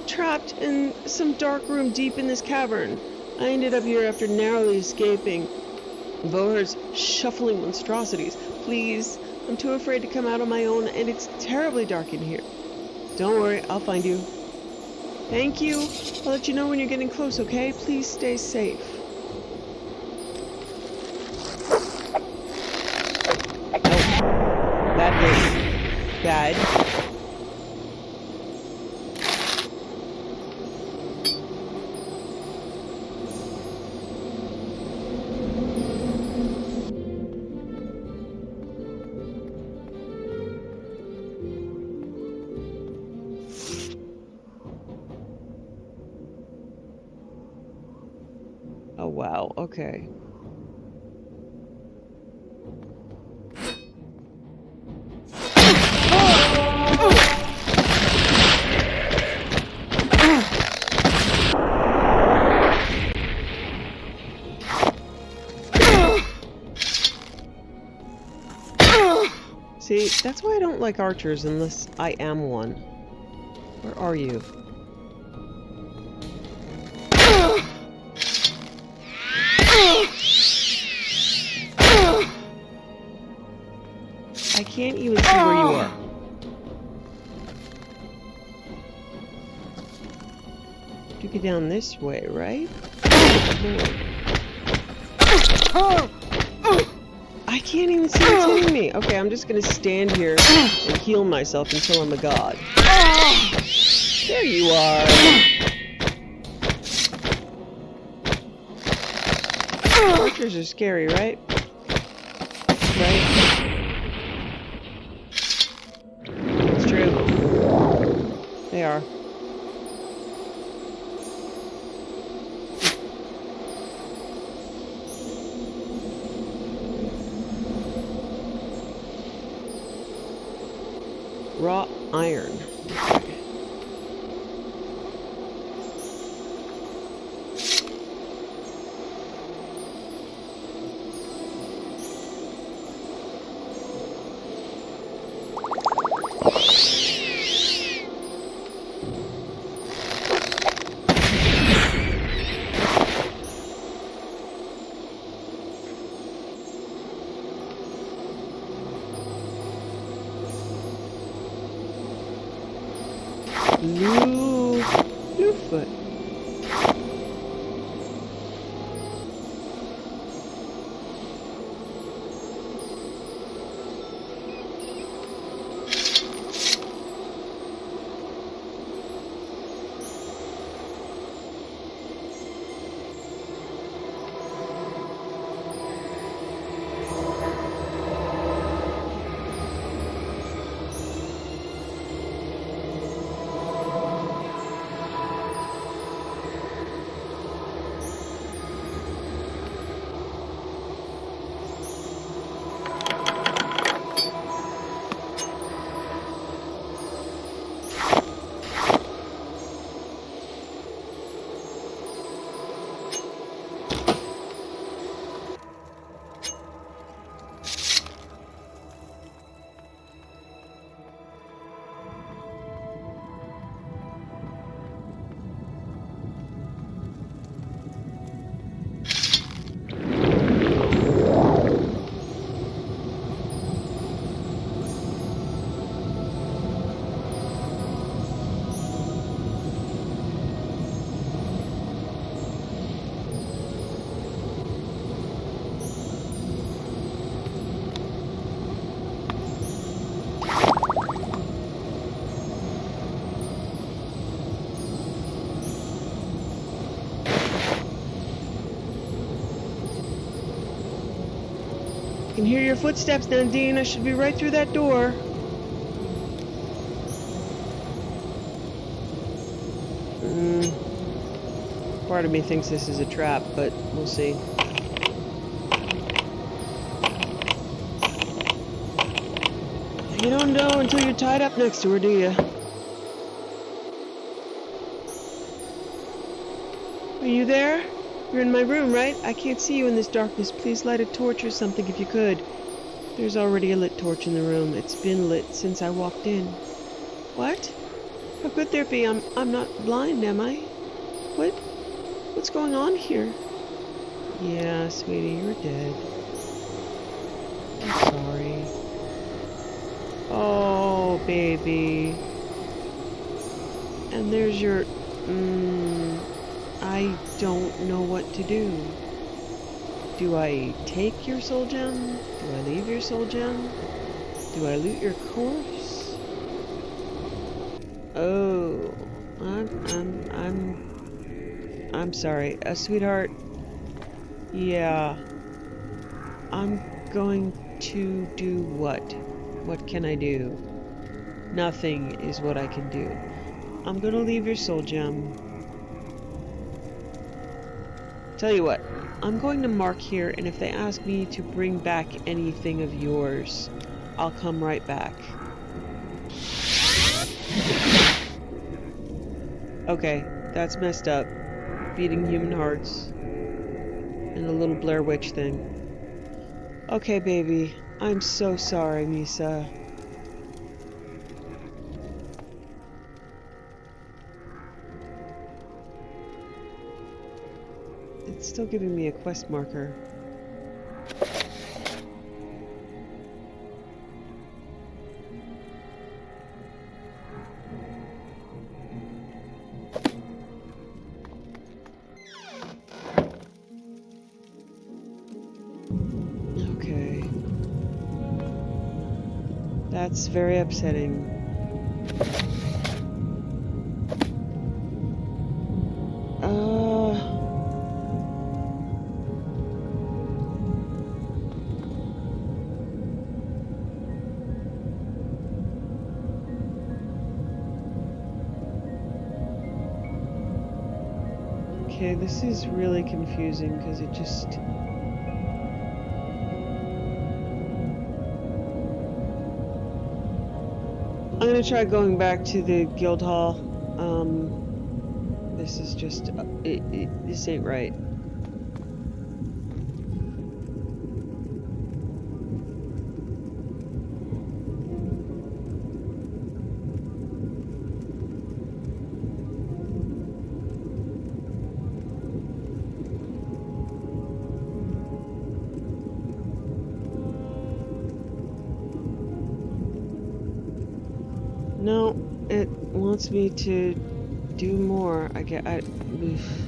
Trapped in some dark room deep in this cavern. I ended up here after narrowly escaping Voher's shuffling monstrosities. Please, I'm too afraid to come out on my own, and it's terribly dark in here. Don't worry, I'll find you. Thank you. I'll let you know when you're getting close, okay? Please stay safe. Oh, that was bad. Oh, wow. Okay. See, that's why I don't like archers unless I am one. Where are you? I can't even see where you are. You get down this way, right? I can't even see what's hitting me. Okay, I'm just gonna stand here and heal myself until I'm a god. There you are. Archers are scary, right? Right? It's true. They are. Raw iron. Bluefoot. I can hear your footsteps, Nandine. I should be right through that door. Part of me thinks this is a trap, but we'll see. You don't know until you're tied up next to her, do you? Are you there? You're in my room, right? I can't see you in this darkness. Please light a torch or something if you could. There's already a lit torch in the room. It's been lit since I walked in. What? How could there be? I'm not blind, am I? What's going on here? Yeah, sweetie, you're dead. I'm sorry. Oh, baby. And there's your... I don't know what to do. Do I take your soul gem? Do I leave your soul gem? Do I loot your corpse? Oh, I'm sorry, sweetheart. Yeah, I'm going to do what? What can I do? Nothing is what I can do. I'm gonna leave your soul gem. Tell you what, I'm going to mark here, and if they ask me to bring back anything of yours, I'll come right back. Okay, that's messed up. Beating human hearts. And a little Blair Witch thing. Okay, baby. I'm so sorry, Misa. It's still giving me a quest marker. Okay. That's very upsetting. Okay, this is really confusing because it just... I'm gonna try going back to the guild hall. This is just... this ain't right. No, it wants me to do more. Oof.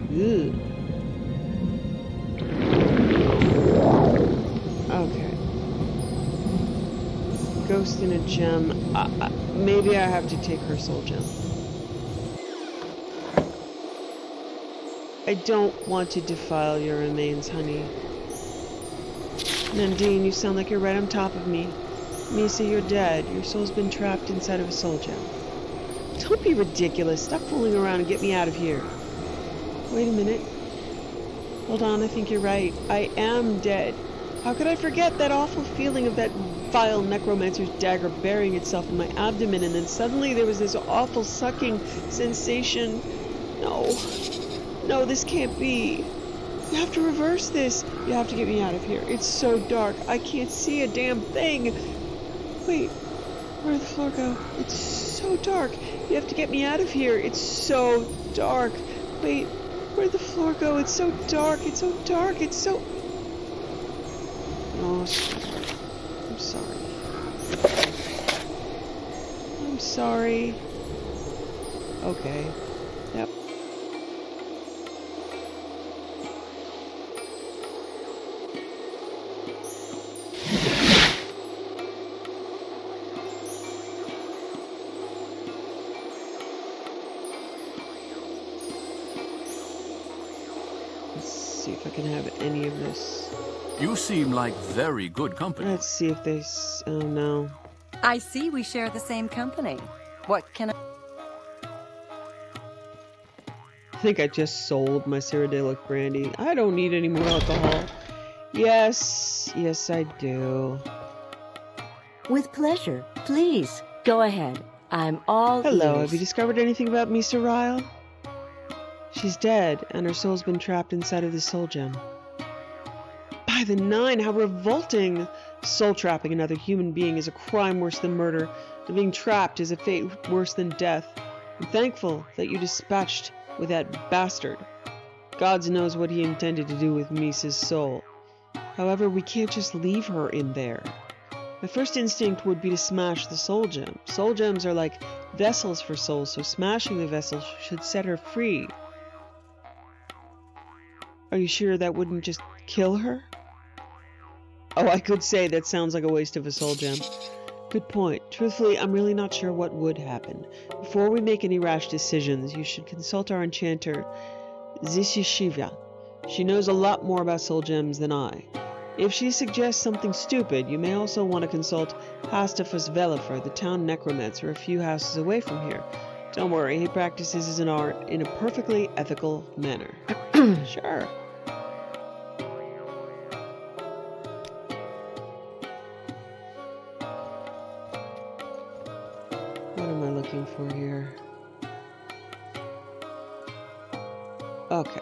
Ugh. Okay. Ghost in a gem. Maybe I have to take her soul gem. I don't want to defile your remains, honey. Nandine, you sound like you're right on top of me. Misa, you're dead. Your soul's been trapped inside of a soul gem. Don't be ridiculous. Stop fooling around and get me out of here. Wait a minute. Hold on, I think you're right. I am dead. How could I forget that awful feeling of that vile necromancer's dagger burying itself in my abdomen, and then suddenly there was this awful sucking sensation. No. No, this can't be. You have to reverse this. You have to get me out of here. It's so dark. I can't see a damn thing. Wait, where did the floor go? It's so dark. You have to get me out of here. It's so dark. Wait, where did the floor go? It's so dark. It's so dark. It's so... Oh, I'm sorry. I'm sorry. Okay. Yep. See if I can have any of this. You seem like very good company. Let's see if they... Oh, no. I see we share the same company. What can I... I think I just sold my Cyrodiilic brandy. I don't need any more alcohol. Yes. Yes, I do. With pleasure. Please, go ahead. I'm all Hello, ears. have you discovered anything about Misa Ryle? She's dead, and her soul's been trapped inside of the soul gem. By the nine, how revolting! Soul trapping another human being is a crime worse than murder, and being trapped is a fate worse than death. I'm thankful that you dispatched with that bastard. God knows what he intended to do with Misa's soul. However, we can't just leave her in there. My first instinct would be to smash the soul gem. Soul gems are like vessels for souls, so smashing the vessel should set her free. Are you sure that wouldn't just kill her? Oh, I could say that sounds like a waste of a soul gem. Good point. Truthfully, I'm really not sure what would happen. Before we make any rash decisions, you should consult our enchanter, Zishishiva. She knows a lot more about soul gems than I. If she suggests something stupid, you may also want to consult Hastafus Velifer, the town necromancer a few houses away from here. Don't worry, he practices his art in a perfectly ethical manner. Sure. What am I looking for here? Okay.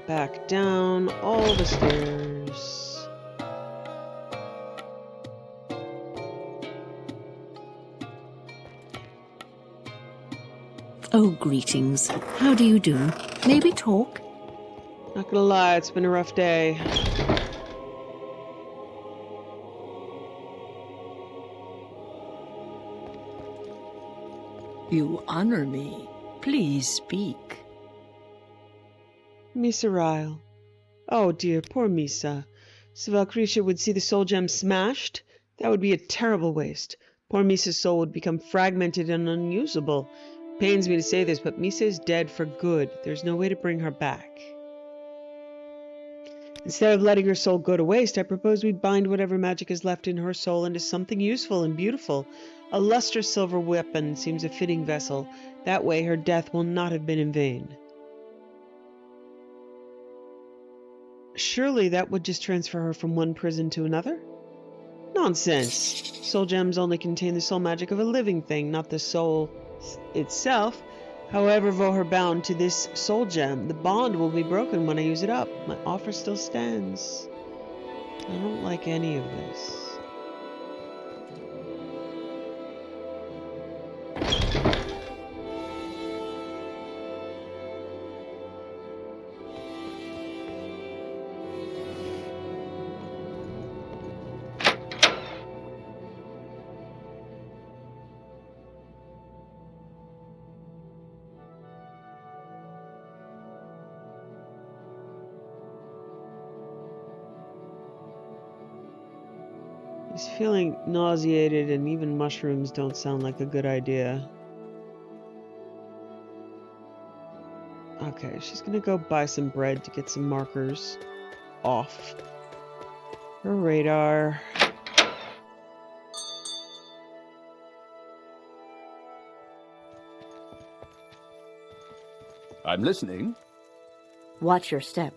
Back down all the stairs. Oh, greetings. How do you do? Maybe talk? Not gonna lie, it's been a rough day. You honor me. Please speak. Misa Ryle. Oh dear, poor Misa. Svelkrisha would see the soul gem smashed? That would be a terrible waste. Poor Misa's soul would become fragmented and unusable. Pains me to say this, but Misa is dead for good. There's no way to bring her back. Instead of letting her soul go to waste, I propose we bind whatever magic is left in her soul into something useful and beautiful. A lustrous silver weapon seems a fitting vessel. That way her death will not have been in vain. Surely that would just transfer her from one prison to another? Nonsense! Soul gems only contain the soul magic of a living thing, not the soul itself. However, Voher bound to this soul gem, the bond will be broken when I use it up. My offer still stands. I don't like any of this. He's feeling nauseated, and even mushrooms don't sound like a good idea. Okay, she's gonna go buy some bread to get some markers off her radar. I'm listening. Watch your step.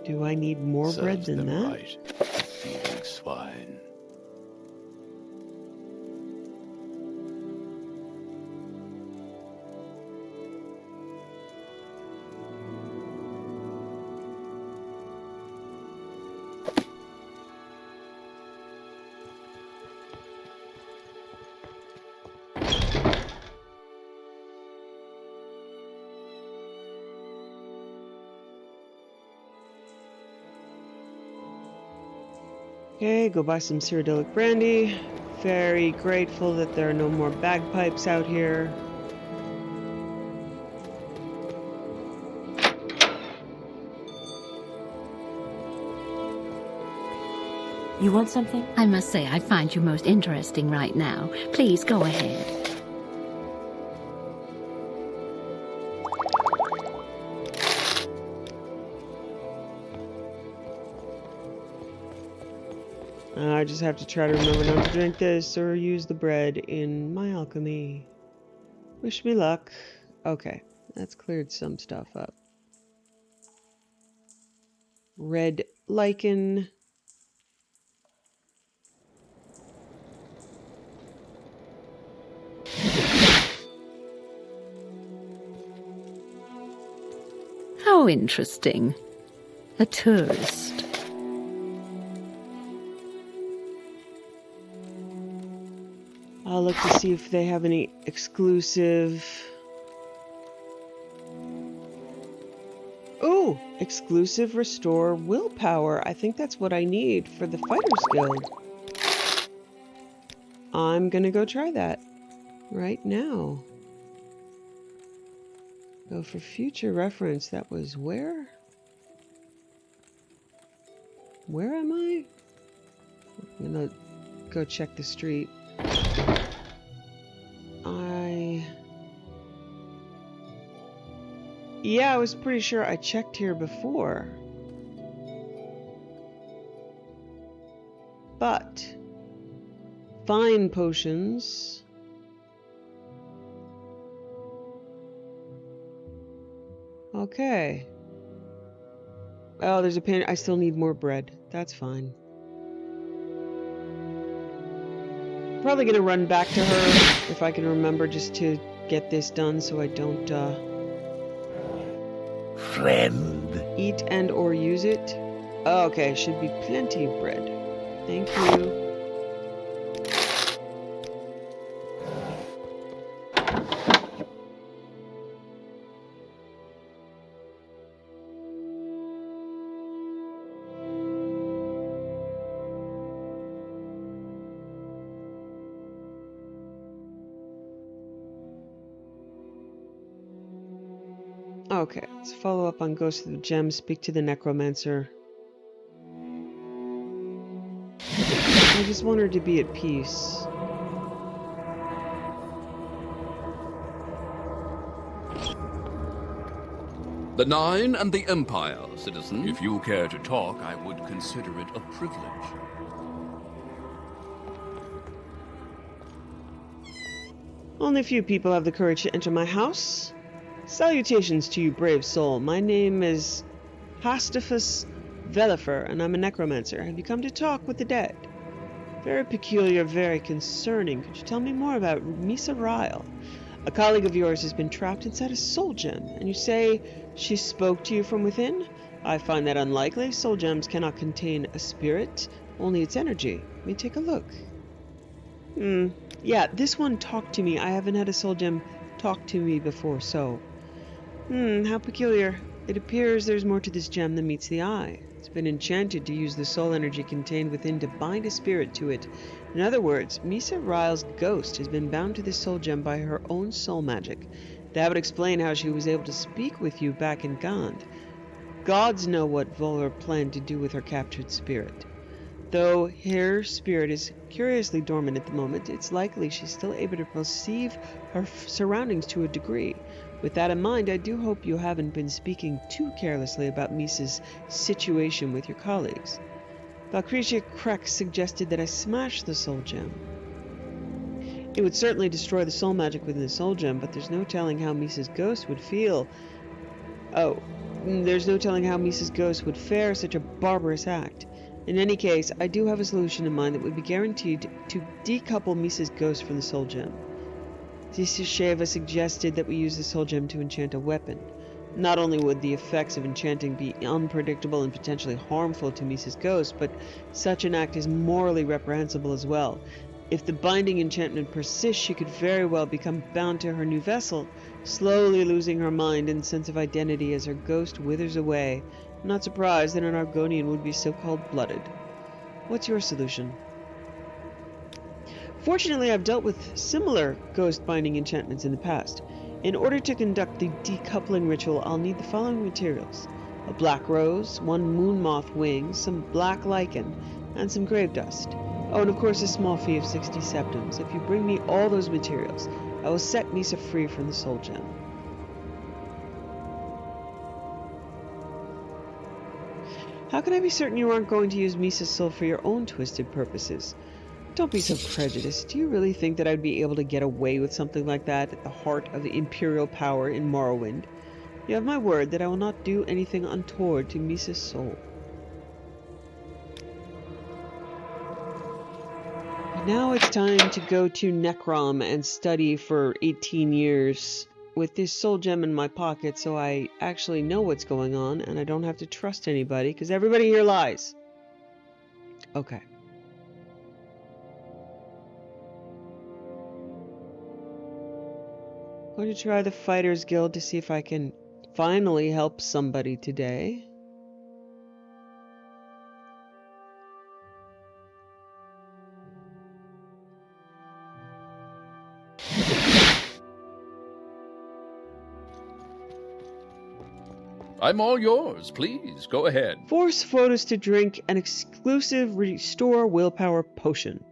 Do I need more bread than that? Right. Thieving swine. Okay, go buy some Cyrodiilic brandy. Very grateful that there are no more bagpipes out here. You want something? I must say I find you most interesting right now. Please go ahead. I just have to try to remember not to drink this or use the bread in my alchemy. Wish me luck. Okay, that's cleared some stuff up. Red lichen. How interesting. A tourist. I'll look to see if they have any exclusive... Ooh! Exclusive restore willpower. I think that's what I need for the Fighters Guild. I'm gonna go try that right now. Go for future reference. That was where? Where am I? I'm gonna go check the street. Yeah, I was pretty sure I checked here before. But fine potions. Okay. Oh, there's a pan. I still need more bread. That's fine. Probably gonna run back to her if I can remember just to get this done so I don't Friend. Eat and or use it. Oh, okay, should be plenty of bread. Thank you. Okay, let's follow up on Ghost of the Gem, speak to the Necromancer. I just want her to be at peace. The Nine and the Empire, citizen. If you care to talk, I would consider it a privilege. Only few people have the courage to enter my house. Salutations to you, brave soul. My name is Hastafus Velifer, and I'm a necromancer. Have you come to talk with the dead? Very peculiar, very concerning. Could you tell me more about Misa Ryle? A colleague of yours has been trapped inside a soul gem, and you say she spoke to you from within? I find that unlikely. Soul gems cannot contain a spirit, only its energy. Let me take a look. Yeah, this one talked to me. I haven't had a soul gem talk to me before, so... how peculiar. It appears there's more to this gem than meets the eye. It's been enchanted to use the soul energy contained within to bind a spirit to it. In other words, Misa Ryle's ghost has been bound to this soul gem by her own soul magic. That would explain how she was able to speak with you back in Gand. Gods know what Volor planned to do with her captured spirit. Though her spirit is curiously dormant at the moment, it's likely she's still able to perceive her surroundings to a degree. With that in mind, I do hope you haven't been speaking too carelessly about Misa's situation with your colleagues. Valcritia Krek suggested that I smash the soul gem. It would certainly destroy the soul magic within the soul gem, but there's no telling how Misa's ghost would feel. There's no telling how Misa's ghost would fare such a barbarous act. In any case, I do have a solution in mind that would be guaranteed to decouple Misa's ghost from the soul gem. Tisisheva suggested that we use the soul gem to enchant a weapon. Not only would the effects of enchanting be unpredictable and potentially harmful to Misa's ghost, but such an act is morally reprehensible as well. If the binding enchantment persists, she could very well become bound to her new vessel, slowly losing her mind and sense of identity as her ghost withers away. I'm not surprised that an Argonian would be so cold-blooded. What's your solution? Fortunately, I've dealt with similar ghost-binding enchantments in the past. In order to conduct the decoupling ritual, I'll need the following materials. A black rose, 1 moon moth wing, some black lichen, and some grave dust. Oh, and of course a small fee of 60 septims. If you bring me all those materials, I will set Misa free from the soul gem. How can I be certain you aren't going to use Misa's soul for your own twisted purposes? Don't be so prejudiced. Do you really think that I'd be able to get away with something like that at the heart of the Imperial power in Morrowind? You have my word that I will not do anything untoward to Misa's soul. Now it's time to go to Necrom and study for 18 years with this soul gem in my pocket, so I actually know what's going on and I don't have to trust anybody because everybody here lies. Okay. I'm going to try the Fighters Guild to see if I can finally help somebody today. I'm all yours. Please, go ahead. Force Photos to drink an exclusive Restore Willpower potion.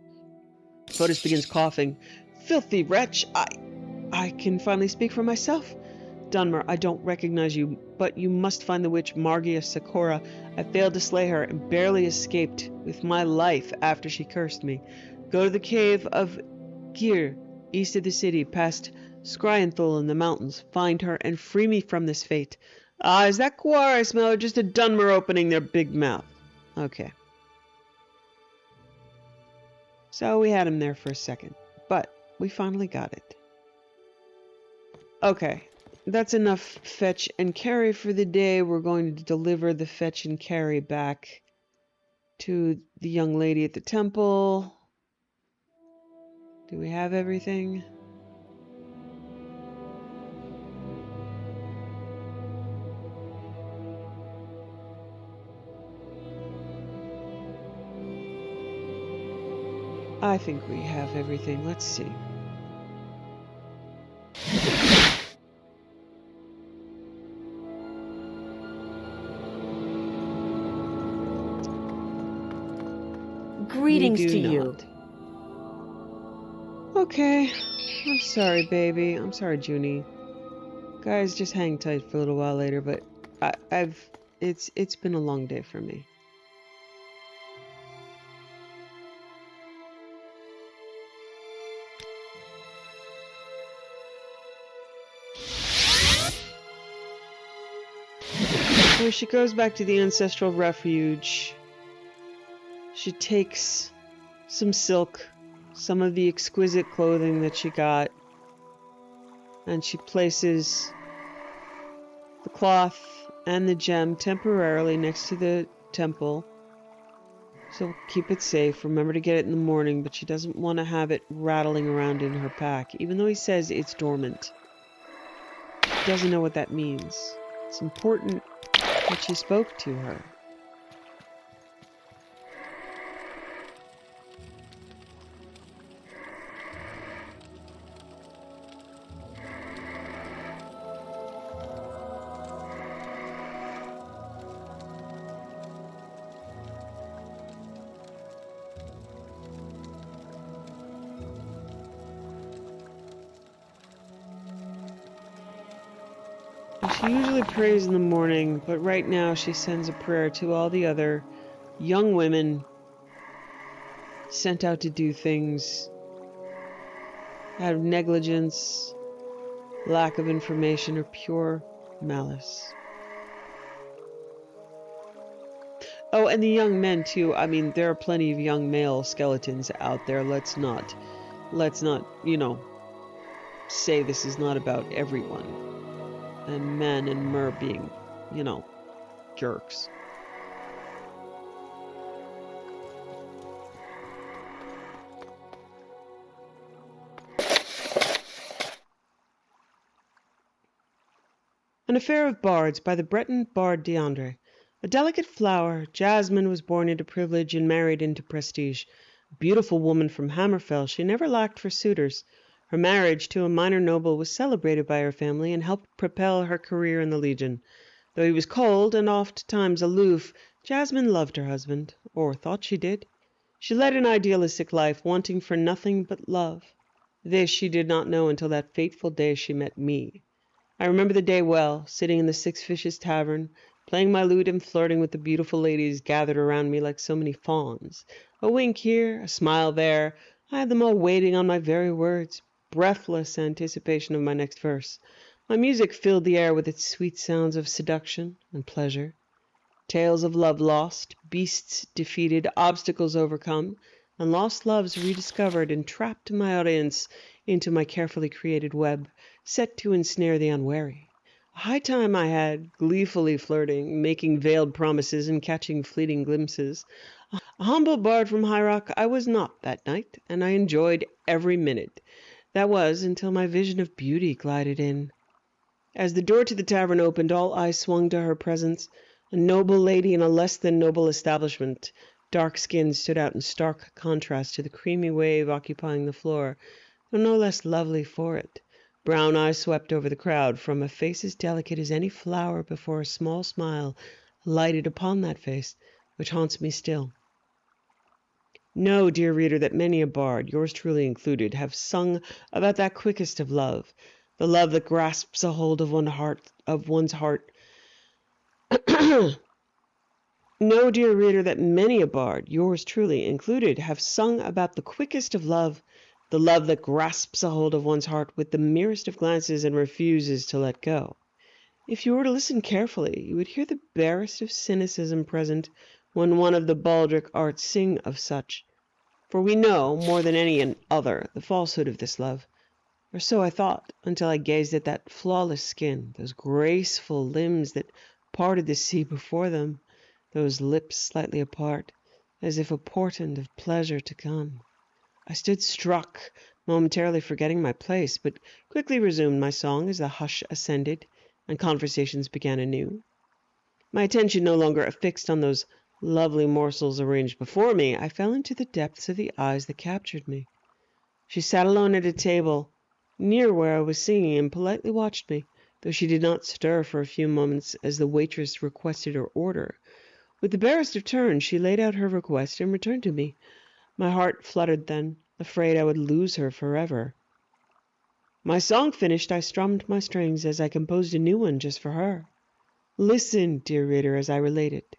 Photos begins coughing. Filthy wretch, I can finally speak for myself. Dunmer, I don't recognize you, but you must find the witch Margia Sakura. I failed to slay her and barely escaped with my life after she cursed me. Go to the cave of Gir, east of the city, past Skryenthul in the mountains. Find her and free me from this fate. Ah, is that Quar I smell, or just a Dunmer opening their big mouth? Okay. So we had him there for a second, but we finally got it. Okay, that's enough fetch and carry for the day. We're going to deliver the fetch and carry back to the young lady at the temple. Do we have everything? I think we have everything. Let's see. Greetings to you. Okay. I'm sorry, baby. I'm sorry, Junie. Guys, just hang tight for a little while later, but it's been a long day for me. So she goes back to the ancestral refuge. She takes some silk, some of the exquisite clothing that she got, and she places the cloth and the gem temporarily next to the temple. So keep it safe. Remember to get it in the morning, but she doesn't want to have it rattling around in her pack, even though he says it's dormant. She doesn't know what that means. It's important that she spoke to her. She usually prays in the morning, but right now she sends a prayer to all the other young women sent out to do things out of negligence, lack of information, or pure malice. Oh, and the young men too. I mean, there are plenty of young male skeletons out there. Let's not, you know, say this is not about everyone. And men and mer being, you know, jerks. An Affair of Bards by the Breton bard Deandre. A delicate flower, Jasmine was born into privilege and married into prestige. A beautiful woman from Hammerfell, she never lacked for suitors. Her marriage to a minor noble was celebrated by her family and helped propel her career in the Legion. Though he was cold and oft times aloof, Jasmine loved her husband, or thought she did. She led an idealistic life, wanting for nothing but love. This she did not know until that fateful day she met me. I remember the day well, sitting in the Six Fishes Tavern, playing my lute and flirting with the beautiful ladies gathered around me like so many fawns. A wink here, a smile there, I had them all waiting on my very words, breathless anticipation of my next verse. My music filled the air with its sweet sounds of seduction and pleasure. Tales of love lost, beasts defeated, obstacles overcome, and lost loves rediscovered entrapped my audience into my carefully created web, set to ensnare the unwary. A high time I had, gleefully flirting, making veiled promises and catching fleeting glimpses. A humble bard from High Rock I was not that night, and I enjoyed every minute. That was until my vision of beauty glided in. As the door to the tavern opened, all eyes swung to her presence. A noble lady in a less than noble establishment. Dark skin stood out in stark contrast to the creamy wave occupying the floor, though no less lovely for it. Brown eyes swept over the crowd, from a face as delicate as any flower before a small smile lighted upon that face, which haunts me still. Know, dear reader, that many a bard, yours truly included, have sung about that quickest of love, the love that grasps a hold of one's heart. Know, dear reader, that many a bard, yours truly included, have sung about the quickest of love, the love that grasps a hold of one's heart with the merest of glances and refuses to let go. If you were to listen carefully, you would hear the barest of cynicism present when one of the baldric arts sing of such. For we know, more than any other, the falsehood of this love. Or so I thought, until I gazed at that flawless skin, those graceful limbs that parted the sea before them, those lips slightly apart, as if a portent of pleasure to come. I stood struck, momentarily forgetting my place, but quickly resumed my song as the hush ascended and conversations began anew. My attention no longer affixed on those lovely morsels arranged before me, I fell into the depths of the eyes that captured me. She sat alone at a table near where I was singing and politely watched me, though she did not stir for a few moments as the waitress requested her order. With the barest of turns, she laid out her request and returned to me. My heart fluttered then, afraid I would lose her forever. My song finished, I strummed my strings as I composed a new one just for her. Listen, dear reader, as I relate it.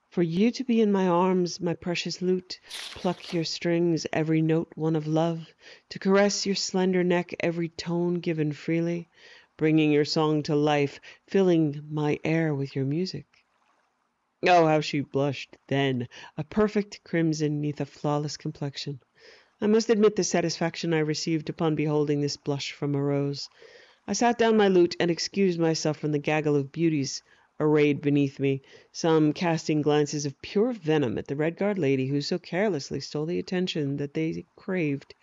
For you to be in my arms, my precious lute, pluck your strings, every note one of love, to caress your slender neck, every tone given freely, bringing your song to life, filling my air with your music. Oh, how she blushed then, a perfect crimson neath a flawless complexion. I must admit the satisfaction I received upon beholding this blush from a rose. I sat down my lute and excused myself from the gaggle of beauties arrayed beneath me, some casting glances of pure venom at the red-garbed lady who so carelessly stole the attention that they craved.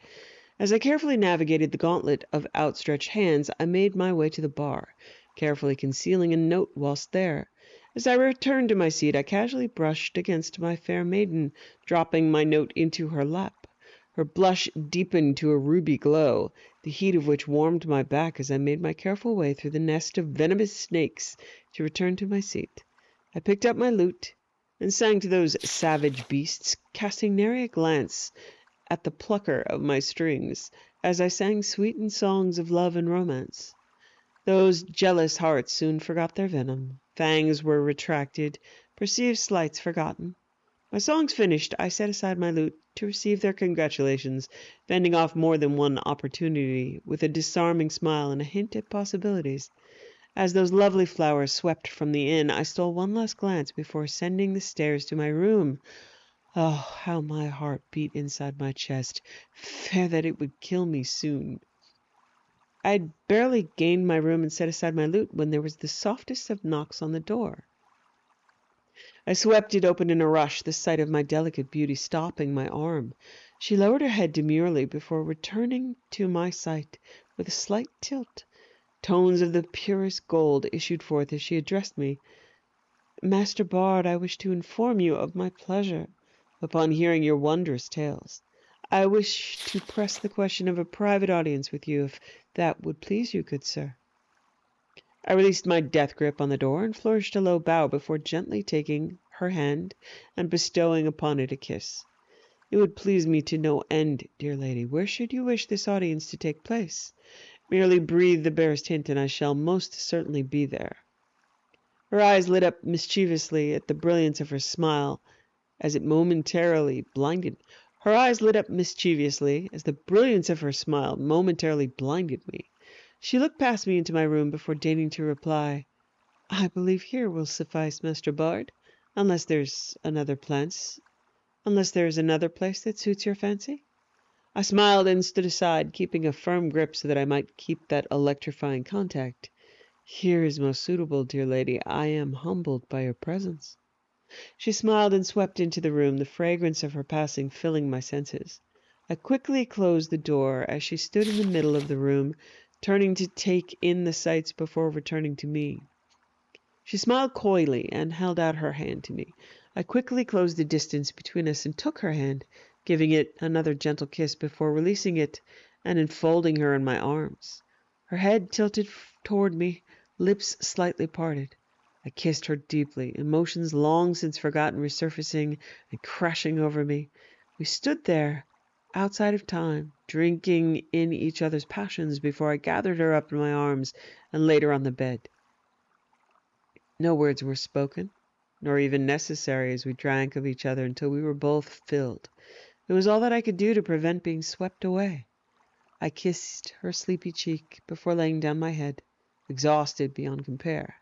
As I carefully navigated the gauntlet of outstretched hands, I made my way to the bar, carefully concealing a note whilst there. As I returned to my seat, I casually brushed against my fair maiden, dropping my note into her lap. Her blush deepened to a ruby glow, the heat of which warmed my back as I made my careful way through the nest of venomous snakes to return to my seat. I picked up my lute and sang to those savage beasts, casting nary a glance at the plucker of my strings, as I sang sweetened songs of love and romance. Those jealous hearts soon forgot their venom. Fangs were retracted, perceived slights forgotten. My songs finished, I set aside my lute to receive their congratulations, fending off more than one opportunity with a disarming smile and a hint at possibilities. As those lovely flowers swept from the inn, I stole one last glance before ascending the stairs to my room. Oh, how my heart beat inside my chest, fear that it would kill me soon. I had barely gained my room and set aside my lute when there was the softest of knocks on the door. I swept it open in a rush, the sight of my delicate beauty stopping my arm. She lowered her head demurely before returning to my sight with a slight tilt. Tones of the purest gold issued forth as she addressed me. Master Bard, I wish to inform you of my pleasure upon hearing your wondrous tales. I wish to press the question of a private audience with you, if that would please you, good sir. I released my death grip on the door and flourished a low bow before gently taking her hand and bestowing upon it a kiss. It would please me to no end, dear lady. Where should you wish this audience to take place? Merely breathe the barest hint, and I shall most certainly be there. Her eyes lit up mischievously at the brilliance of her smile, as it momentarily blinded. Her eyes lit up mischievously as the brilliance of her smile momentarily blinded me. She looked past me into my room before deigning to reply, "I believe here will suffice, Master Bard, unless there is another place that suits your fancy." I smiled and stood aside, keeping a firm grip so that I might keep that electrifying contact. "Here is most suitable, dear lady. I am humbled by your presence." She smiled and swept into the room, the fragrance of her passing filling my senses. I quickly closed the door as she stood in the middle of the room, turning to take in the sights before returning to me. She smiled coyly and held out her hand to me. I quickly closed the distance between us and took her hand, giving it another gentle kiss before releasing it and enfolding her in my arms. Her head tilted toward me, lips slightly parted. I kissed her deeply, emotions long since forgotten resurfacing and crashing over me. We stood there, outside of time, drinking in each other's passions before I gathered her up in my arms and laid her on the bed. No words were spoken, nor even necessary, as we drank of each other until we were both filled. It was all that I could do to prevent being swept away. I kissed her sleepy cheek before laying down my head, exhausted beyond compare.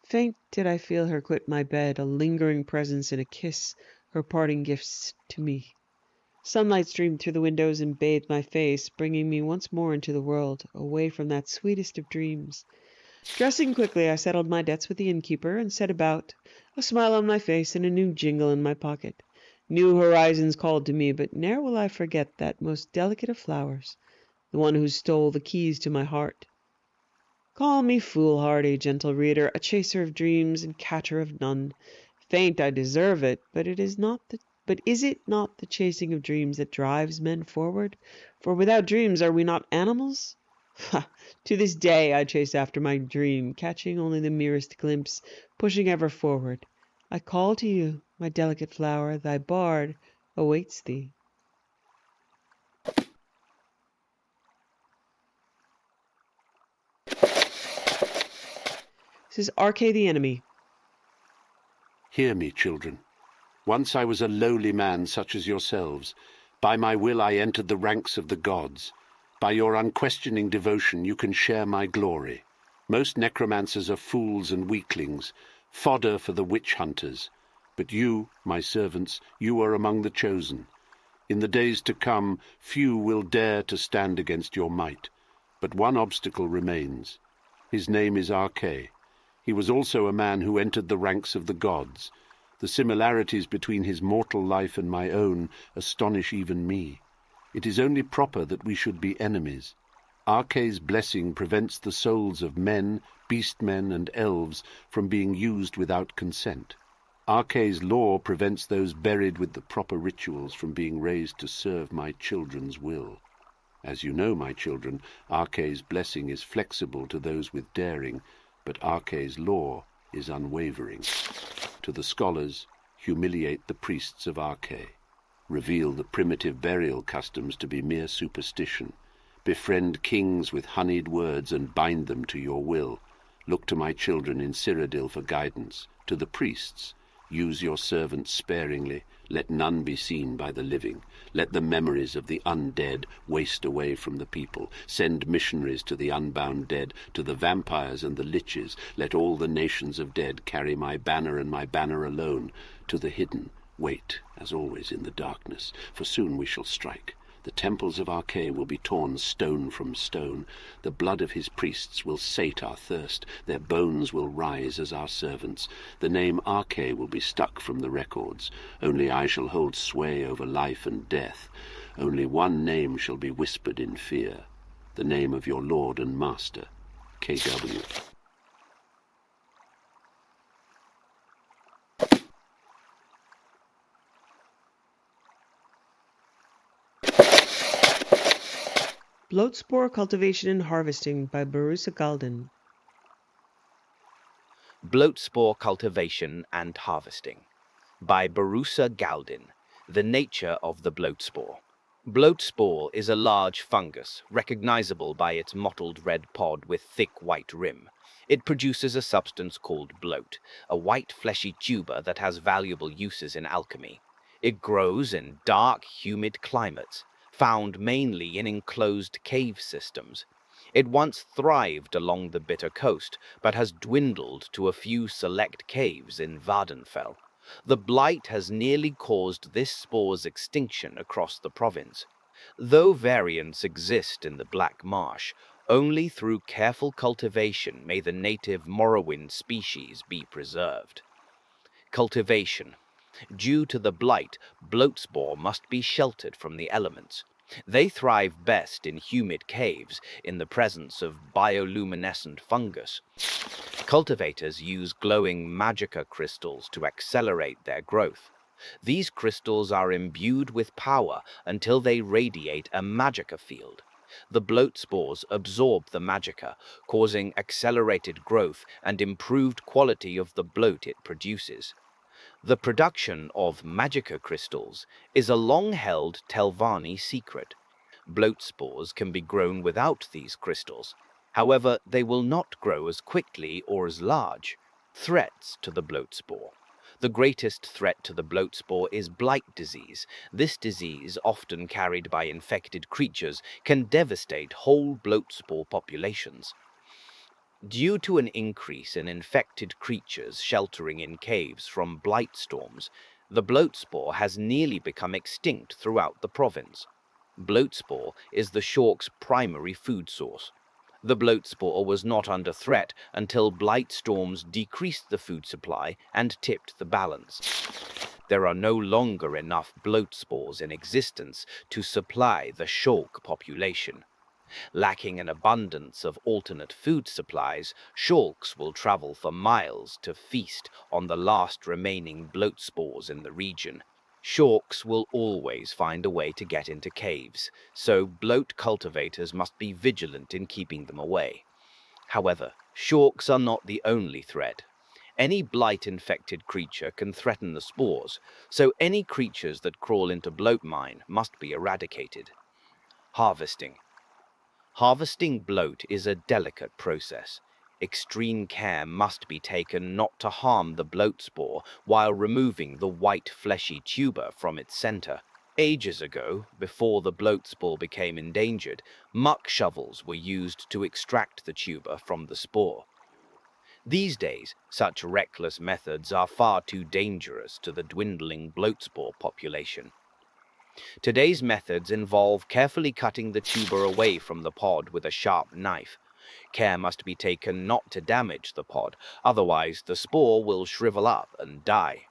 Faint did I feel her quit my bed, a lingering presence in a kiss, her parting gifts to me. Sunlight streamed through the windows and bathed my face, bringing me once more into the world, away from that sweetest of dreams. Dressing quickly, I settled my debts with the innkeeper and set about, a smile on my face and a new jingle in my pocket. New horizons called to me, but ne'er will I forget that most delicate of flowers, the one who stole the keys to my heart. Call me foolhardy, gentle reader, a chaser of dreams and catcher of none. Faint I deserve it, but is it not the chasing of dreams that drives men forward? For without dreams are we not animals? Ha! To this day I chase after my dream, catching only the merest glimpse, pushing ever forward. I call to you, my delicate flower, thy bard awaits thee. This is R.K. the Enemy. Hear me, children. Once I was a lowly man such as yourselves. By my will I entered the ranks of the gods. By your unquestioning devotion you can share my glory. Most necromancers are fools and weaklings, fodder for the witch-hunters. But you, my servants, you are among the chosen. In the days to come, few will dare to stand against your might. But one obstacle remains. His name is R.K. He was also a man who entered the ranks of the gods. The similarities between his mortal life and my own astonish even me. It is only proper that we should be enemies. R.K.'s blessing prevents the souls of men, beastmen, and elves from being used without consent. R.K.'s law prevents those buried with the proper rituals from being raised to serve my children's will. As you know, my children, R.K.'s blessing is flexible to those with daring, but R.K.'s law is unwavering. To the scholars, humiliate the priests of R.K. Reveal the primitive burial customs to be mere superstition. Befriend kings with honeyed words and bind them to your will. Look to my children in Cyrodiil for guidance. To the priests, use your servants sparingly. Let none be seen by the living. Let the memories of the undead waste away from the people. Send missionaries to the unbound dead, to the vampires and the liches. Let all the nations of dead carry my banner and my banner alone. To the hidden, wait, as always, in the darkness, for soon we shall strike. The temples of R.K. will be torn stone from stone. The blood of his priests will sate our thirst. Their bones will rise as our servants. The name R.K. will be struck from the records. Only I shall hold sway over life and death. Only one name shall be whispered in fear. The name of your lord and master, K.W. Bloatspore Cultivation and Harvesting by Barusa Galden. Bloat Spore Cultivation and Harvesting by Barusa Galdin. The Nature of the Bloat Spore. Bloat spore is a large fungus, recognizable by its mottled red pod with thick white rim. It produces a substance called bloat, a white fleshy tuber that has valuable uses in alchemy. It grows in dark, humid climates, found mainly in enclosed cave systems. It once thrived along the Bitter Coast, but has dwindled to a few select caves in Vardenfell. The blight has nearly caused this spore's extinction across the province. Though variants exist in the Black Marsh, only through careful cultivation may the native Morrowind species be preserved. Cultivation. Due to the blight, bloat spore must be sheltered from the elements. They thrive best in humid caves in the presence of bioluminescent fungus. Cultivators use glowing magicka crystals to accelerate their growth. These crystals are imbued with power until they radiate a magicka field. The bloat spores absorb the magicka, causing accelerated growth and improved quality of the bloat it produces. The production of magicka crystals is a long-held Telvanni secret. Bloat spores can be grown without these crystals. However, they will not grow as quickly or as large. Threats to the bloat spore. The greatest threat to the bloat spore is blight disease. This disease, often carried by infected creatures, can devastate whole bloat spore populations. Due to an increase in infected creatures sheltering in caves from blight storms, the bloat spore has nearly become extinct throughout the province. Bloat spore is the shork's primary food source. The bloat spore was not under threat until blight storms decreased the food supply and tipped the balance. There are no longer enough bloat spores in existence to supply the shork population. Lacking an abundance of alternate food supplies, shorks will travel for miles to feast on the last remaining bloat spores in the region. Shorks will always find a way to get into caves, so bloat cultivators must be vigilant in keeping them away. However, shorks are not the only threat. Any blight-infected creature can threaten the spores, so any creatures that crawl into bloat mine must be eradicated. Harvesting. Harvesting bloat is a delicate process. Extreme care must be taken not to harm the bloat spore while removing the white fleshy tuber from its center. Ages ago, before the bloat spore became endangered, muck shovels were used to extract the tuber from the spore. These days, such reckless methods are far too dangerous to the dwindling bloat spore population. Today's methods involve carefully cutting the tuber away from the pod with a sharp knife. Care must be taken not to damage the pod, otherwise the spore will shrivel up and die.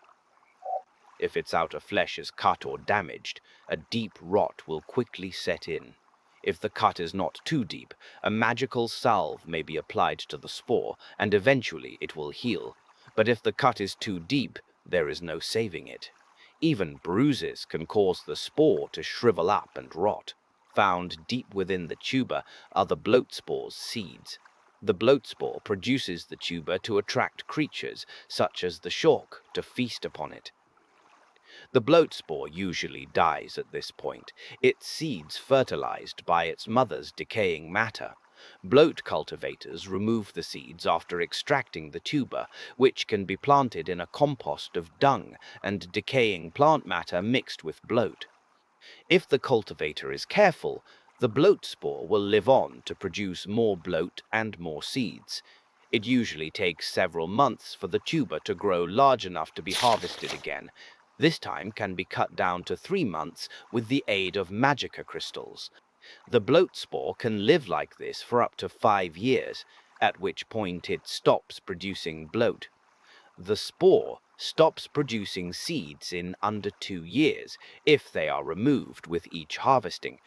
If its outer flesh is cut or damaged, a deep rot will quickly set in. If the cut is not too deep, a magical salve may be applied to the spore, and eventually it will heal. But if the cut is too deep, there is no saving it. Even bruises can cause the spore to shrivel up and rot. Found deep within the tuber are the bloat spore's seeds. The bloat spore produces the tuber to attract creatures, such as the shork, to feast upon it. The bloat spore usually dies at this point, its seeds fertilized by its mother's decaying matter. Bloat cultivators remove the seeds after extracting the tuber, which can be planted in a compost of dung and decaying plant matter mixed with bloat. If the cultivator is careful, the bloat spore will live on to produce more bloat and more seeds. It usually takes several months for the tuber to grow large enough to be harvested again. This time can be cut down to 3 months with the aid of magicka crystals. The bloat spore can live like this for up to 5 years, at which point it stops producing bloat. The spore stops producing seeds in under 2 years if they are removed with each harvesting.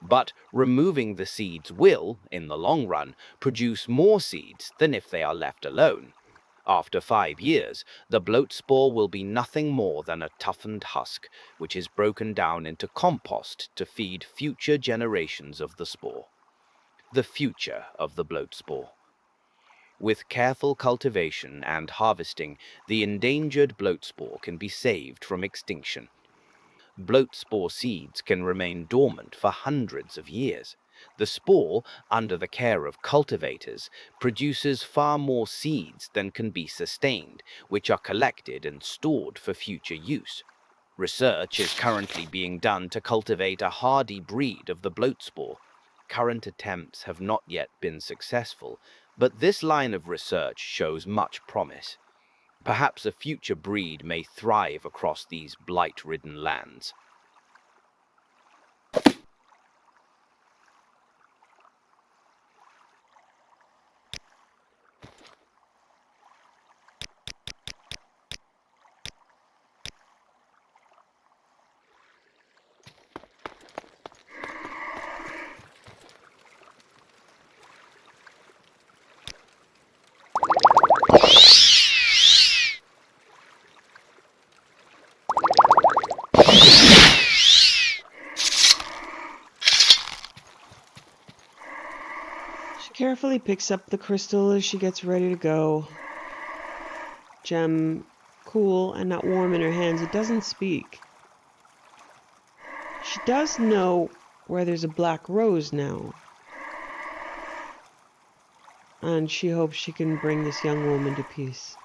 But removing the seeds will, in the long run, produce more seeds than if they are left alone. After 5 years, the bloat spore will be nothing more than a toughened husk, which is broken down into compost to feed future generations of the spore. The future of the bloat spore. With careful cultivation and harvesting, the endangered bloat spore can be saved from extinction. Bloat spore seeds can remain dormant for hundreds of years. The spore, under the care of cultivators, produces far more seeds than can be sustained, which are collected and stored for future use. Research is currently being done to cultivate a hardy breed of the bloat spore. Current attempts have not yet been successful, but this line of research shows much promise. Perhaps a future breed may thrive across these blight-ridden lands. She carefully picks up the crystal as she gets ready to go. Gem cool and not warm in her hands. It doesn't speak. She does know where there's a black rose now. And she hopes she can bring this young woman to peace.